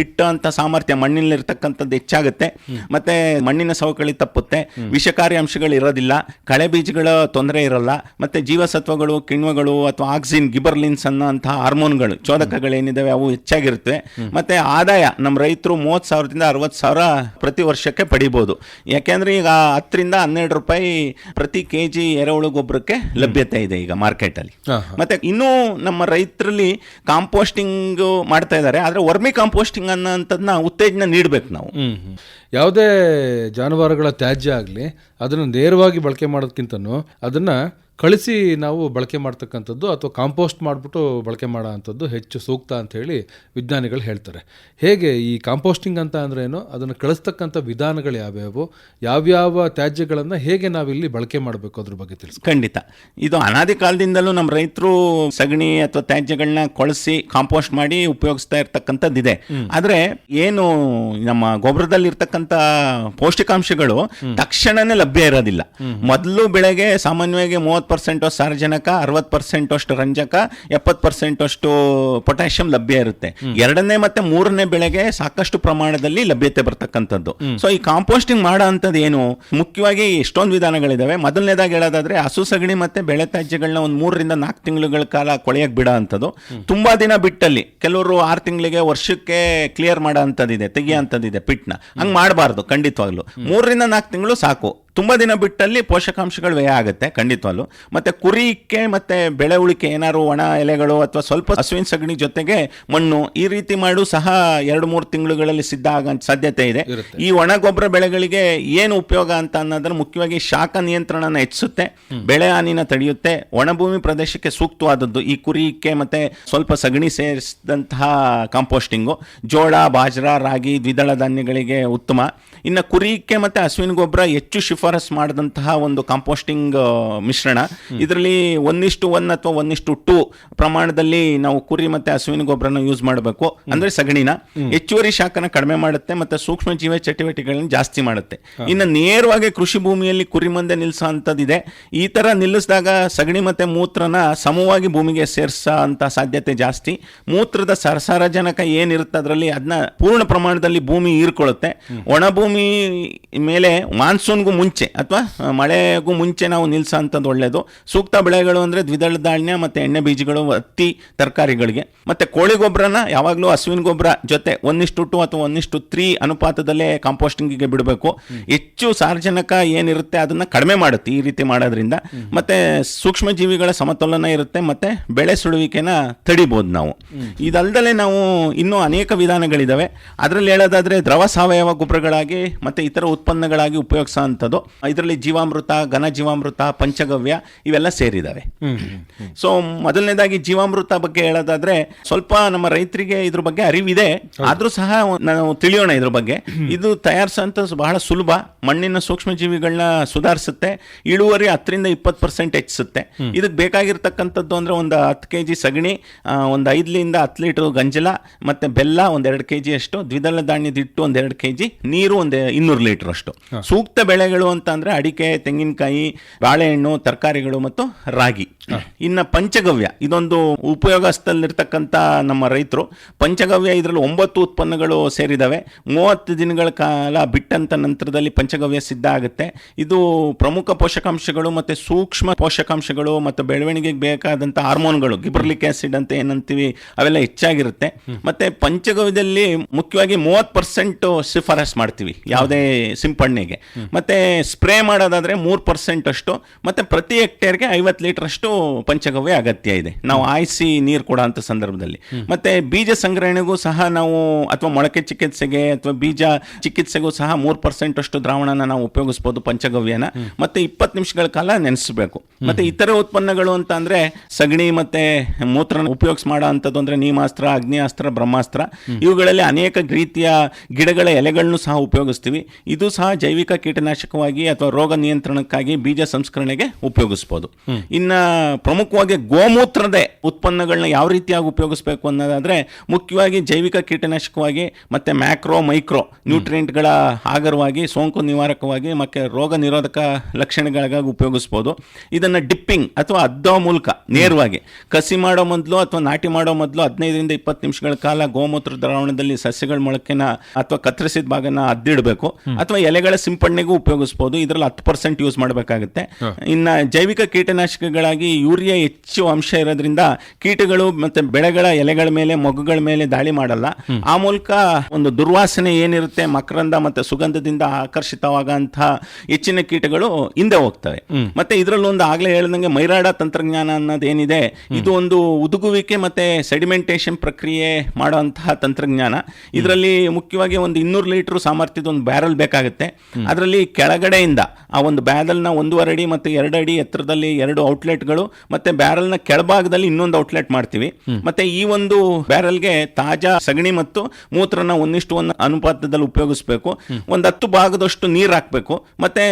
ಇಟ್ಟಂತ ಸಾಮರ್ಥ್ಯ ಮಣ್ಣಿನಲ್ಲಿರ್ತಕ್ಕಂಥದ್ದು ಹೆಚ್ಚಾಗುತ್ತೆ. ಮತ್ತೆ ಮಣ್ಣಿನ ಸವಕಳಿ ತಪ್ಪುತ್ತೆ. ವಿಷಕಾರಿ ಅಂಶಗಳು ಇರೋದಿಲ್ಲ. ಕಳೆ ಬೀಜಗಳ ತೊಂದರೆ ಇರಲ್ಲ. ಮತ್ತೆ ಜೀವಸತ್ವಗಳು, ಕಿಣ್ವಗಳು ಅಥವಾ ಆಕ್ಸಿನ್, ಗಿಬರ್ಲಿನ್ಸ್ ಅನ್ನೋಂತಹ ಹಾರ್ಮೋನ್ಗಳು, ಚೋದಕಗಳೇನಿದಾವೆ ಅವು ಹೆಚ್ಚಾಗಿರುತ್ತವೆ. ಮತ್ತೆ ಆದಾಯ ನಮ್ಮ ರೈತರು 30,000ದಿಂದ 60,000 ಪ್ರತಿ ವರ್ಷಕ್ಕೆ ಪಡಿಬಹುದು. ಯಾಕೆಂದ್ರೆ ಈಗ 10ರಿಂದ 12 ರೂಪಾಯಿ ಪ್ರತಿ ಕೆಜಿ ಎರೆಹುಳು ಗೊಬ್ಬರಕ್ಕೆ ಲಭ್ಯತೆ ಇದೆ ಈಗ ಮಾರ್ಕೆಟ್ ಅಲ್ಲಿ. ಮತ್ತೆ ಇನ್ನೂ ನಮ್ಮ ರೈತರಲ್ಲಿ ಕಾಂಪೋಸ್ಟಿಂಗ್ ಮಾಡ್ತಾ ಇದ್ದಾರೆ. ಆದ್ರೆ ವರ್ಮಿ ಕಾಂಪೋಸ್ಟಿಂಗ್ ಅನ್ನೋಂಥದ್ದನ್ನ ಉತ್ತೇಜನ ನೀಡಬೇಕು ನಾವು. ಯಾವುದೇ ಜಾನುವಾರುಗಳ ತ್ಯಾಜ್ಯ ಆಗಲಿ ಅದನ್ನು ನೇರವಾಗಿ ಬಳಕೆ ಮಾಡೋದಕ್ಕಿಂತನೂ ಅದನ್ನ ಕಳಿಸಿ ನಾವು ಬಳಕೆ ಮಾಡ್ತಕ್ಕಂಥದ್ದು ಅಥವಾ ಕಾಂಪೋಸ್ಟ್ ಮಾಡಿಬಿಟ್ಟು ಬಳಕೆ ಮಾಡೋ ಅಂಥದ್ದು ಹೆಚ್ಚು ಸೂಕ್ತ ಅಂತ ಹೇಳಿ ವಿಜ್ಞಾನಿಗಳು ಹೇಳ್ತಾರೆ. ಹೇಗೆ ಈ ಕಾಂಪೋಸ್ಟಿಂಗ್ ಅಂತ ಅಂದ್ರೇನು, ಅದನ್ನು ಕಳಿಸ್ತಕ್ಕಂಥ ವಿಧಾನಗಳು ಯಾವ್ಯಾವು, ಯಾವ್ಯಾವ ತ್ಯಾಜ್ಯಗಳನ್ನು ಹೇಗೆ ನಾವಿಲ್ಲಿ ಬಳಕೆ ಮಾಡಬೇಕು ಅದ್ರ ಬಗ್ಗೆ ತಿಳಿಸಿ. ಖಂಡಿತ ಇದು ಅನಾದಿ ಕಾಲದಿಂದಲೂ ನಮ್ಮ ರೈತರು ಸಗಣಿ ಅಥವಾ ತ್ಯಾಜ್ಯಗಳನ್ನ ಕೊಳಿಸಿ ಕಾಂಪೋಸ್ಟ್ ಮಾಡಿ ಉಪಯೋಗಿಸ್ತಾ ಇರ್ತಕ್ಕಂಥದ್ದಿದೆ. ಆದ್ರೆ ಏನು ನಮ್ಮ ಗೊಬ್ಬರದಲ್ಲಿ ಇರ್ತಕ್ಕಂಥ ಪೌಷ್ಟಿಕಾಂಶಗಳು ತಕ್ಷಣನೇ ಲಭ್ಯ ಇರೋದಿಲ್ಲ. ಮೊದಲು ಬೆಳೆಗೆ ಸಾಮಾನ್ಯವಾಗಿ 30% ಸಾರಜನಕ, 60% ಅಷ್ಟು ರಂಜಕ, 70% ಅಷ್ಟು ಪೊಟ್ಯಾಷಿಯಂ ಲಭ್ಯ ಇರುತ್ತೆ. ಎರಡನೇ ಮತ್ತೆ ಮೂರನೇ ಬೆಳೆಗೆ ಸಾಕಷ್ಟು ಪ್ರಮಾಣದಲ್ಲಿ ಲಭ್ಯತೆ ಬರ್ತಕ್ಕಂಥದ್ದು. ಸೊ ಈ ಕಾಂಪೋಸ್ಟಿಂಗ್ ಮಾಡೋ ಅಂಥದ್ದು ಏನು, ಮುಖ್ಯವಾಗಿ ಎಷ್ಟೊಂದು ವಿಧಾನಗಳಿದಾವೆ. ಮೊದಲನೇದಾಗಿ ಹೇಳೋದಾದ್ರೆ ಹಸು ಸಗಣಿ ಮತ್ತೆ ಬೆಳೆ ತ್ಯಾಜ್ಯಗಳನ್ನ ಒಂದು 3ರಿಂದ 4 ತಿಂಗಳುಗಳ ಕಾಲ ಕೊಳೆಯಕ್ಕೆ ಬಿಡೋ ಅಂಥದ್ದು. ತುಂಬಾ ದಿನ ಬಿಟ್ಟಲ್ಲಿ ಕೆಲವರು 6 ತಿಂಗಳಿಗೆ, ವರ್ಷಕ್ಕೆ ಕ್ಲಿಯರ್ ಮಾಡೋ ಅಂಥದ್ದಿದೆ, ತೆಗಿಯೋ ಅಂಥದ್ದಿದೆ ಪಿಟ್ನ. ಹಂಗೆ ಮಾಡಬಾರ್ದು ಖಂಡಿತವಾಗ್ಲು. 3ರಿಂದ 4 ತಿಂಗಳು ಸಾಕು. ತುಂಬಾ ದಿನ ಬಿಟ್ಟಲ್ಲಿ ಪೋಷಕಾಂಶಗಳು ವ್ಯಯ ಆಗುತ್ತೆ ಖಂಡಿತವಾಗ್ಲು. ಮತ್ತೆ ಕುರಿಕೆ ಮತ್ತೆ ಬೆಳೆ ಉಳಿಕೆ ಏನಾದ್ರು ಒಣ ಎಲೆಗಳು ಅಥವಾ ಸ್ವಲ್ಪ ಹಸುವಿನ ಸಗಣಿ ಜೊತೆಗೆ ಮಣ್ಣು ಈ ರೀತಿ ಮಾಡು ಸಹ 2-3 ತಿಂಗಳುಗಳಲ್ಲಿ ಸಿದ್ಧ ಆಗೋ ಸಾಧ್ಯತೆ ಇದೆ. ಈ ಒಣ ಗೊಬ್ಬರ ಬೆಳೆಗಳಿಗೆ ಏನು ಉಪಯೋಗ ಅಂತ ಅನ್ನೋದನ್ನ ಮುಖ್ಯವಾಗಿ ಶಾಖ ನಿಯಂತ್ರಣನ ಹೆಚ್ಚಿಸುತ್ತೆ, ಬೆಳೆ ಹಾನಿನ ತಡೆಯುತ್ತೆ, ಒಣಭೂಮಿ ಪ್ರದೇಶಕ್ಕೆ ಸೂಕ್ತವಾದದ್ದು ಈ ಕುರಿಕೆ ಮತ್ತೆ ಸ್ವಲ್ಪ ಸಗಣಿ ಸೇರಿಸಿದಂತಹ ಕಾಂಪೋಸ್ಟಿಂಗು. ಜೋಳ, ಬಾಜ್ರಾ, ರಾಗಿ, ದ್ವಿದಳ ಧಾನ್ಯಗಳಿಗೆ ಉತ್ತಮ. ಇನ್ನು ಕುರಿಕೆ ಮತ್ತೆ ಹಸುವಿನ ಗೊಬ್ಬರ ಹೆಚ್ಚು ಶಿಫಾರಸ್ ಮಾಡಿದಂತಹ ಒಂದು ಕಾಂಪೋಸ್ಟಿಂಗ್ ಮಿಶ್ರಣ. ಇದರಲ್ಲಿ 1:1 ಅಥವಾ 1:2 ಪ್ರಮಾಣದಲ್ಲಿ ನಾವು ಕುರಿ ಮತ್ತೆ ಹಸುವಿನ ಗೊಬ್ಬರನ ಯೂಸ್ ಮಾಡಬೇಕು. ಅಂದ್ರೆ ಸಗಣಿನ ಹೆಚ್ಚುವರಿ ಶಾಖನ ಕಡಿಮೆ ಮಾಡುತ್ತೆ ಮತ್ತೆ ಸೂಕ್ಷ್ಮ ಜೀವ ಚಟುವಟಿಕೆಗಳನ್ನ ಜಾಸ್ತಿ ಮಾಡುತ್ತೆ. ಇನ್ನು ನೇರವಾಗಿ ಕೃಷಿ ಭೂಮಿಯಲ್ಲಿ ಕುರಿ ಮಂದೆ ನಿಲ್ಲಿಸೋ ಅಂತದಿದೆ. ಈ ತರ ನಿಲ್ಲಿಸಿದಾಗ ಸಗಣಿ ಮತ್ತೆ ಮೂತ್ರನ ಸಮವಾಗಿ ಭೂಮಿಗೆ ಸೇರಿಸೋ ಅಂತ ಸಾಧ್ಯತೆ ಜಾಸ್ತಿ. ಮೂತ್ರದ ಸಾರಜನಕ ಏನಿರುತ್ತೆ ಅದರಲ್ಲಿ ಅದನ್ನ ಪೂರ್ಣ ಪ್ರಮಾಣದಲ್ಲಿ ಭೂಮಿ ಹೀರ್ಕೊಳ್ಳುತ್ತೆ. ಒಣ ಭೂಮಿ ಮೇಲೆ ಮಾನ್ಸೂನ್ಗೂ ಮುಂಚೆ ಮುಂಚೆ ಅಥವಾ ಮಳೆಗೂ ಮುಂಚೆ ನಾವು ನಿಲ್ಲಿಸೋಂಥದ್ದು ಒಳ್ಳೆಯದು. ಸೂಕ್ತ ಬೆಳೆಗಳು ಅಂದರೆ ದ್ವಿದಳ ಧಾನ್ಯ ಮತ್ತು ಎಣ್ಣೆ ಬೀಜಗಳು, ಹತ್ತಿ, ತರಕಾರಿಗಳಿಗೆ. ಮತ್ತು ಕೋಳಿ ಗೊಬ್ಬರನ ಯಾವಾಗಲೂ ಹಸುವಿನ ಗೊಬ್ಬರ ಜೊತೆ 1:2 ಅಥವಾ 1:3 ಅನುಪಾತದಲ್ಲೇ ಕಾಂಪೋಸ್ಟಿಂಗಿಗೆ ಬಿಡಬೇಕು. ಹೆಚ್ಚು ಸಾರಜನಕ ಏನಿರುತ್ತೆ ಅದನ್ನು ಕಡಿಮೆ ಮಾಡುತ್ತೆ ಈ ರೀತಿ ಮಾಡೋದ್ರಿಂದ. ಮತ್ತು ಸೂಕ್ಷ್ಮ ಜೀವಿಗಳ ಸಮತೋಲನ ಇರುತ್ತೆ ಮತ್ತು ಬೆಳೆ ಸುಡುವಿಕೆನ ತಡಿಬೋದು ನಾವು. ಇದಲ್ಲದೆ ನಾವು ಇನ್ನೂ ಅನೇಕ ವಿಧಾನಗಳಿದ್ದಾವೆ. ಅದರಲ್ಲಿ ಹೇಳೋದಾದರೆ ದ್ರವ ಸಾವಯವ ಗೊಬ್ಬರಗಳಾಗಿ ಮತ್ತು ಇತರ ಉತ್ಪನ್ನಗಳಾಗಿ ಉಪಯೋಗಿಸೋ ಅಂಥದ್ದು. ಇದರಲ್ಲಿ ಜೀವಾಮೃತ, ಘನ ಜೀವಾಮೃತ, ಪಂಚಗವ್ಯ ಇವೆಲ್ಲ ಸೇರಿದ್ದಾವೆ. ಸೊ ಮೊದಲನೇದಾಗಿ ಜೀವಾಮೃತ ಬಗ್ಗೆ ಹೇಳೋದಾದ್ರೆ ಸ್ವಲ್ಪ ನಮ್ಮ ರೈತರಿಗೆ ಇದ್ರ ಬಗ್ಗೆ ಅರಿವಿದೆ, ಆದರೂ ಸಹ ನಾವು ತಿಳಿಯೋಣ ಇದ್ರ ಬಗ್ಗೆ. ಇದು ತಯಾರಿಸೋಂಥ ಬಹಳ ಸುಲಭ. ಮಣ್ಣಿನ ಸೂಕ್ಷ್ಮ ಜೀವಿಗಳನ್ನ ಸುಧಾರಿಸುತ್ತೆ, ಇಳುವರಿ 10% ಹೆಚ್ಚಿಸುತ್ತೆ. ಇದಕ್ಕೆ ಬೇಕಾಗಿರ್ತಕ್ಕಂಥದ್ದು ಅಂದರೆ ಒಂದು 10 kg ಸಗಣಿ, ಒಂದು 5 ರಿಂದ 10 ಲೀಟರ್ ಗಂಜಲ, ಮತ್ತು ಬೆಲ್ಲ ಒಂದು 2 kg ಅಷ್ಟು, ದ್ವಿದಳ ಧಾನ್ಯದ ಹಿಟ್ಟು ಒಂದು 2 kg, ನೀರು ಒಂದು 200 ಲೀಟರ್ ಅಷ್ಟು. ಸೂಕ್ತ ಬೆಳೆಗಳು ಅಂತ ಅಂದರೆ ಅಡಿಕೆ, ತೆಂಗಿನಕಾಯಿ, ಬಾಳೆಹಣ್ಣು, ತರಕಾರಿಗಳು ಮತ್ತು ರಾಗಿ. ಇನ್ನು ಪಂಚಗವ್ಯ ಇದೊಂದು ಉಪಯೋಗಸ್ಥಲ್ಲಿರ್ತಕ್ಕಂಥ ನಮ್ಮ ರೈತರು. ಪಂಚಗವ್ಯ ಇದರಲ್ಲಿ 9 ಉತ್ಪನ್ನಗಳು ಸೇರಿದಾವೆ. 30 ದಿನಗಳ ಕಾಲ ಬಿಟ್ಟಂತ ನಂತರದಲ್ಲಿ ಪಂಚಗವ್ಯ ಸಿದ್ಧ ಆಗುತ್ತೆ. ಇದು ಪ್ರಮುಖ ಪೋಷಕಾಂಶಗಳು ಮತ್ತು ಸೂಕ್ಷ್ಮ ಪೋಷಕಾಂಶಗಳು ಮತ್ತು ಬೆಳವಣಿಗೆಗೆ ಬೇಕಾದಂಥ ಹಾರ್ಮೋನ್ಗಳು, ಗಿಬರ್ಲಿಕ್ ಆಸಿಡ್ ಅಂತ ಏನಂತೀವಿ, ಅವೆಲ್ಲ ಹೆಚ್ಚಾಗಿರುತ್ತೆ. ಮತ್ತು ಪಂಚಗವ್ಯದಲ್ಲಿ ಮುಖ್ಯವಾಗಿ 30% ಶಿಫಾರಸ್ ಮಾಡ್ತೀವಿ ಯಾವುದೇ ಸಿಂಪಡಣೆಗೆ. ಮತ್ತು ಸ್ಪ್ರೇ ಮಾಡೋದಾದರೆ 3% ಅಷ್ಟು, ಮತ್ತು ಪ್ರತಿ ಹೆಕ್ಟೇರ್ಗೆ 50 ಲೀಟರ್ ಅಷ್ಟು ಪಂಚಗವ್ಯ ಅಗತ್ಯ ಇದೆ ನಾವು ಆಯಿಸಿ ನೀರು ಕೊಡೋ ಅಂಥ ಸಂದರ್ಭದಲ್ಲಿ. ಮತ್ತು ಬೀಜ ಸಂಗ್ರಹಣೆಗೂ ಸಹ ನಾವು, ಅಥವಾ ಮೊಳಕೆ ಚಿಕಿತ್ಸೆಗೆ ಅಥವಾ ಬೀಜ ಚಿಕಿತ್ಸೆಗೂ ಸಹ 3% ಅಷ್ಟು ದ್ರಾವಣನ ನಾವು ಉಪಯೋಗಿಸ್ಬೋದು ಪಂಚಗವ್ಯನ. ಮತ್ತು 20 ನಿಮಿಷಗಳ ಕಾಲ ನೆನೆಸಬೇಕು. ಮತ್ತು ಇತರೆ ಉತ್ಪನ್ನಗಳು ಅಂತ ಅಂದರೆ ಸಗಣಿ ಮತ್ತು ಮೂತ್ರ ಉಪಯೋಗಿಸಿ ಮಾಡೋ ಅಂಥದ್ದು ಅಂದರೆ ನೀಮಾಸ್ತ್ರ, ಅಗ್ನಿಯಾಸ್ತ್ರ, ಬ್ರಹ್ಮಾಸ್ತ್ರ, ಇವುಗಳಲ್ಲಿ ಅನೇಕ ರೀತಿಯ ಗಿಡಗಳ ಎಲೆಗಳನ್ನು ಸಹ ಉಪಯೋಗಿಸ್ತೀವಿ. ಇದು ಸಹ ಜೈವಿಕ ಕೀಟನಾಶಕವಾಗಿ ಅಥವಾ ರೋಗ ನಿಯಂತ್ರಣಕ್ಕಾಗಿ ಬೀಜ ಸಂಸ್ಕರಣೆಗೆ ಉಪಯೋಗಿಸ್ಬೋದು. ಇನ್ನು ಪ್ರಮುಖವಾಗಿ ಗೋಮೂತ್ರದ ಉತ್ಪನ್ನಗಳನ್ನ ಯಾವ ರೀತಿಯಾಗಿ ಉಪಯೋಗಿಸಬೇಕು ಅನ್ನೋದಾದರೆ ಮುಖ್ಯವಾಗಿ ಜೈವಿಕ ಕೀಟನಾಶಕವಾಗಿ ಮತ್ತು ಮ್ಯಾಕ್ರೋ ಮೈಕ್ರೋ ನ್ಯೂಟ್ರಿಯೆಂಟ್ಗಳ ಆಗರವಾಗಿ, ಸೋಂಕು ನಿವಾರಕವಾಗಿ ಮತ್ತು ರೋಗ ನಿರೋಧಕ ಲಕ್ಷಣಗಳಿಗಾಗಿ ಉಪಯೋಗಿಸ್ಬೋದು. ಇದನ್ನು ಡಿಪ್ಪಿಂಗ್ ಅಥವಾ ಅದ್ದೋ ಮೂಲಕ ನೇರವಾಗಿ ಕಸಿ ಮಾಡೋ ಮೊದಲು ಅಥವಾ ನಾಟಿ ಮಾಡೋ ಮೊದಲು 15 ರಿಂದ 20 ನಿಮಿಷಗಳ ಕಾಲ ಗೋಮೂತ್ರ ದ್ರಾವಣದಲ್ಲಿ ಸಸ್ಯಗಳ ಮೊಳಕೆನ ಅಥವಾ ಕತ್ತರಿಸಿದ ಭಾಗನ ಅದ್ದಿಡಬೇಕು. ಅಥವಾ ಎಲೆಗಳ ಸಿಂಪಡಣೆಗೂ ಉಪಯೋಗಿಸ್ಬೋದು. ಇದರಲ್ಲಿ 10% ಯೂಸ್ ಮಾಡಬೇಕಾಗುತ್ತೆ. ಇನ್ನು ಜೈವಿಕ ಕೀಟನಾಶಕಗಳಾಗಿ ಯೂರಿಯಾ ಹೆಚ್ಚು ಅಂಶ ಇರೋದ್ರಿಂದ ಕೀಟಗಳು ಮತ್ತು ಬೆಳೆಗಳ ಎಲೆಗಳ ಮೇಲೆ, ಮೊಗ್ಗುಗಳ ಮೇಲೆ ದಾಳಿ ಮಾಡಲ್ಲ. ಆ ಮೂಲಕ ಒಂದು ದುರ್ವಾಸನೆ ಏನಿರುತ್ತೆ, ಮಕರಂದ ಮತ್ತು ಸುಗಂಧದಿಂದ ಆಕರ್ಷಿತವಾಗಂತಹ ಹೆಚ್ಚಿನ ಕೀಟಗಳು ಹಿಂದೆ ಹೋಗ್ತವೆ. ಮತ್ತೆ ಇದರಲ್ಲಿ ಒಂದು ಆಗಲೇ ಹೇಳಿದಂಗೆ ಮೈರಾಡ ತಂತ್ರಜ್ಞಾನ ಅನ್ನೋದೇನಿದೆ, ಇದು ಒಂದು ಉದುಗುವಿಕೆ ಮತ್ತೆ ಸೆಡಿಮೆಂಟೇಷನ್ ಪ್ರಕ್ರಿಯೆ ಮಾಡುವಂತಹ ತಂತ್ರಜ್ಞಾನ. ಇದರಲ್ಲಿ ಮುಖ್ಯವಾಗಿ ಒಂದು 200 ಲೀಟರ್ ಸಾಮರ್ಥ್ಯದ ಒಂದು ಬ್ಯಾರಲ್ ಬೇಕಾಗುತ್ತೆ. ಅದರಲ್ಲಿ ಕೆಳಗಡೆಯಿಂದ ಆ ಒಂದು ಬ್ಯಾರಲ್ನ 1.5 ಅಡಿ ಮತ್ತು 2 ಅಡಿ ಎತ್ತರದಲ್ಲಿ 2 ಔಟ್ಲೆಟ್ಗಳು, ಮತ್ತೆ ಬ್ಯಾರಲ್ನ ಕೆಳಭಾಗದಲ್ಲಿ ಇನ್ನೊಂದು ಔಟ್ಲೆಟ್ ಮಾಡ್ತೀವಿ. ಮತ್ತೆ ಈ ಒಂದು ಬ್ಯಾರಲ್ಗೆ ತಾಜಾ ಸಗಣಿ ಮತ್ತು ಮೂತ್ರನ 1:1 ಅನುಪಾತದಲ್ಲಿ ಉಪಯೋಗಿಸಬೇಕು. ಒಂದು 10 ಭಾಗದಷ್ಟು ನೀರು ಹಾಕಬೇಕು, ಮತ್ತೆ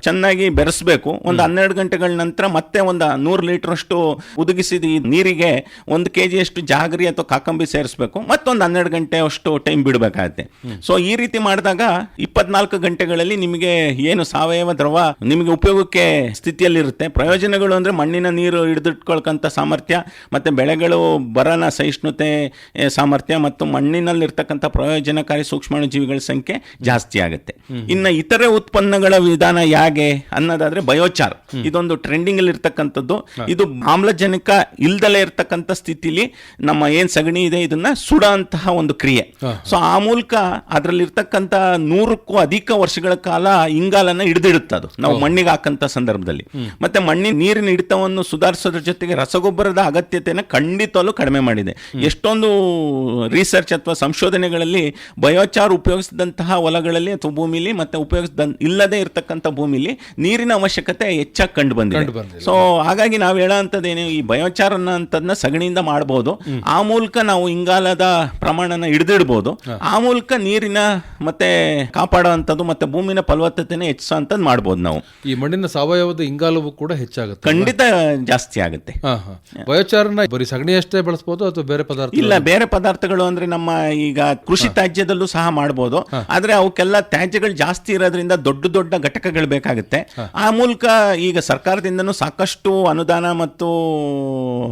ಚೆನ್ನಾಗಿ ಬೆರೆಸಬೇಕು. ಒಂದು 12 ಗಂಟೆಗಳ ನಂತರ ಮತ್ತೆ ಒಂದು 100 ಲೀಟರ್ ಅಷ್ಟು ಉದುಗಿಸಿದ ನೀರಿಗೆ 1 kg ಅಷ್ಟು ಜಾಗರಿ ಅಥವಾ ಕಾಕಂಬಿ ಸೇರಿಸಬೇಕು. ಮತ್ತೊಂದು 12 ಗಂಟೆ ಅಷ್ಟು ಟೈಮ್ ಬಿಡಬೇಕಾಗುತ್ತೆ. ಸೊ ಈ ರೀತಿ ಮಾಡಿದಾಗ 24 ಗಂಟೆಗಳಲ್ಲಿ ನಿಮಗೆ ಏನು ಸಾವಯವ ದ್ರವ ನಿಮಗೆ ಉಪಯೋಗಕ್ಕೆ ಸ್ಥಿತಿಯಲ್ಲಿರುತ್ತೆ. ಪ್ರಯೋಜನಗಳು ಅಂದರೆ ಮಣ್ಣಿನ ನೀರು ಹಿಡಿದಿಟ್ಕೊಳ್ಕಂಥ ಸಾಮರ್ಥ್ಯ, ಮತ್ತು ಬೆಳೆಗಳು ಬರನ ಸಹಿಷ್ಣುತೆ ಸಾಮರ್ಥ್ಯ, ಮತ್ತು ಮಣ್ಣಿನಲ್ಲಿರ್ತಕ್ಕಂಥ ಪ್ರಯೋಜನಕಾರಿ ಸೂಕ್ಷ್ಮಾಣು ಜೀವಿಗಳ ಸಂಖ್ಯೆ ಜಾಸ್ತಿ ಆಗುತ್ತೆ. ಇನ್ನು ಇತರೆ ಉತ್ಪನ್ನಗಳ ವಿಧಾನ ಹೇಗೆ ಅನ್ನೋದಾದ್ರೆ ಬಯೋಚಾರ್ ಇದೊಂದು ಟ್ರೆಂಡಿಂಗ್ ಅಲ್ಲಿ ಇರ್ತಕ್ಕಂಥದ್ದು. ಇದು ಆಮ್ಲಜನಕ ಇಲ್ದಲೇ ಇರ್ತಕ್ಕಂಥ ಸ್ಥಿತಿಲಿ ನಮ್ಮ ಏನ್ ಸಗಣಿ ಇದೆ ಇದನ್ನ ಸುಡಂತಹ ಒಂದು ಕ್ರಿಯೆ. ಸೊ ಆ ಮೂಲಕ ಅದರಲ್ಲಿ ಇರ್ತಕ್ಕಂಥ 100ಕ್ಕೂ ಅಧಿಕ ವರ್ಷಗಳ ಕಾಲ ಇಂಗಾಲನ ಹಿಡಿದಿಡುತ್ತೆ ಅದು ನಾವು ಮಣ್ಣಿಗೆ ಹಾಕಂತ ಸಂದರ್ಭದಲ್ಲಿ. ಮತ್ತೆ ಮಣ್ಣಿನ ನೀರಿನ ಹಿಡಿತವನ್ನು ಸುಧಾರಿಸೋದ್ರ ಜೊತೆಗೆ ರಸಗೊಬ್ಬರದ ಅಗತ್ಯತೆಯನ್ನು ಖಂಡಿತವಲ್ಲೂ ಕಡಿಮೆ ಮಾಡಿದೆ. ಎಷ್ಟೊಂದು ರಿಸರ್ಚ್ ಅಥವಾ ಸಂಶೋಧನೆಗಳಲ್ಲಿ ಬಯೋಚಾರ್ ಉಪಯೋಗಿಸಿದಂತಹ ಹೊಲಗಳಲ್ಲಿ ಅಥವಾ ಭೂಮಿಲಿ ಮತ್ತೆ ಇಲ್ಲದೆ ಇರತಕ್ಕಂಥ ಭೂಮಿಲಿ ನೀರಿನ ಅವಶ್ಯಕತೆ ಹೆಚ್ಚಾಗಿ ಕಂಡು ಬಂದಿದೆ. ಸೊ ಹಾಗಾಗಿ ನಾವು ಹೇಳೋಂಥದ್ದೇನು, ಈ ಬಯೋಚಾರ್ ಅನ್ನೋಂಥದ್ದನ್ನ ಸಗಣಿಯಿಂದ ಮಾಡಬಹುದು. ಆ ಮೂಲಕ ನಾವು ಇಂಗಾಲದ ಪ್ರಮಾಣನ ಹಿಡಿದಿಡ್ಬೋದು. ಆ ಮೂಲಕ ನೀರಿನ ಮತ್ತೆ ಕಾಪಾಡುವಂಥದ್ದು ಮತ್ತೆ ಭೂಮಿನ ಫಲವತ್ತತೆನ ಹೆಚ್ಚಿಸುವಂಥದ್ದು ಮಾಡ್ಬೋದು ನಾವು. ಈ ಮಣ್ಣಿನ ಸಾವಯವದ ಇಂಗಾಲವು ಕೂಡ ಹೆಚ್ಚಾಗುತ್ತೆ, ಖಂಡಿತ ಜಾಸ್ತಿ ಆಗುತ್ತೆ. ಬಯೋಚಾರ್ನ ಬರೀ ಸಗಣಿ ಅಷ್ಟೇ ಬಳಸಬಹುದು ಅಥವಾ ಬೇರೆ ಪದಾರ್ಥ? ಇಲ್ಲ, ಬೇರೆ ಪದಾರ್ಥಗಳು ಅಂದ್ರೆ ನಮ್ಮ ಈಗ ಕೃಷಿ ತ್ಯಾಜ್ಯದಲ್ಲೂ ಸಹ ಮಾಡಬಹುದು. ಆದ್ರೆ ಅವಕ್ಕೆಲ್ಲ ತ್ಯಾಜ್ಯಗಳು ಜಾಸ್ತಿ ಇರೋದ್ರಿಂದ ದೊಡ್ಡ ದೊಡ್ಡ ಘಟಕಗಳು ಬೇಕಾಗುತ್ತೆ. ಆ ಮೂಲಕ ಈಗ ಸರ್ಕಾರದಿಂದನೂ ಸಾಕಷ್ಟು ಅನುದಾನ ಮತ್ತು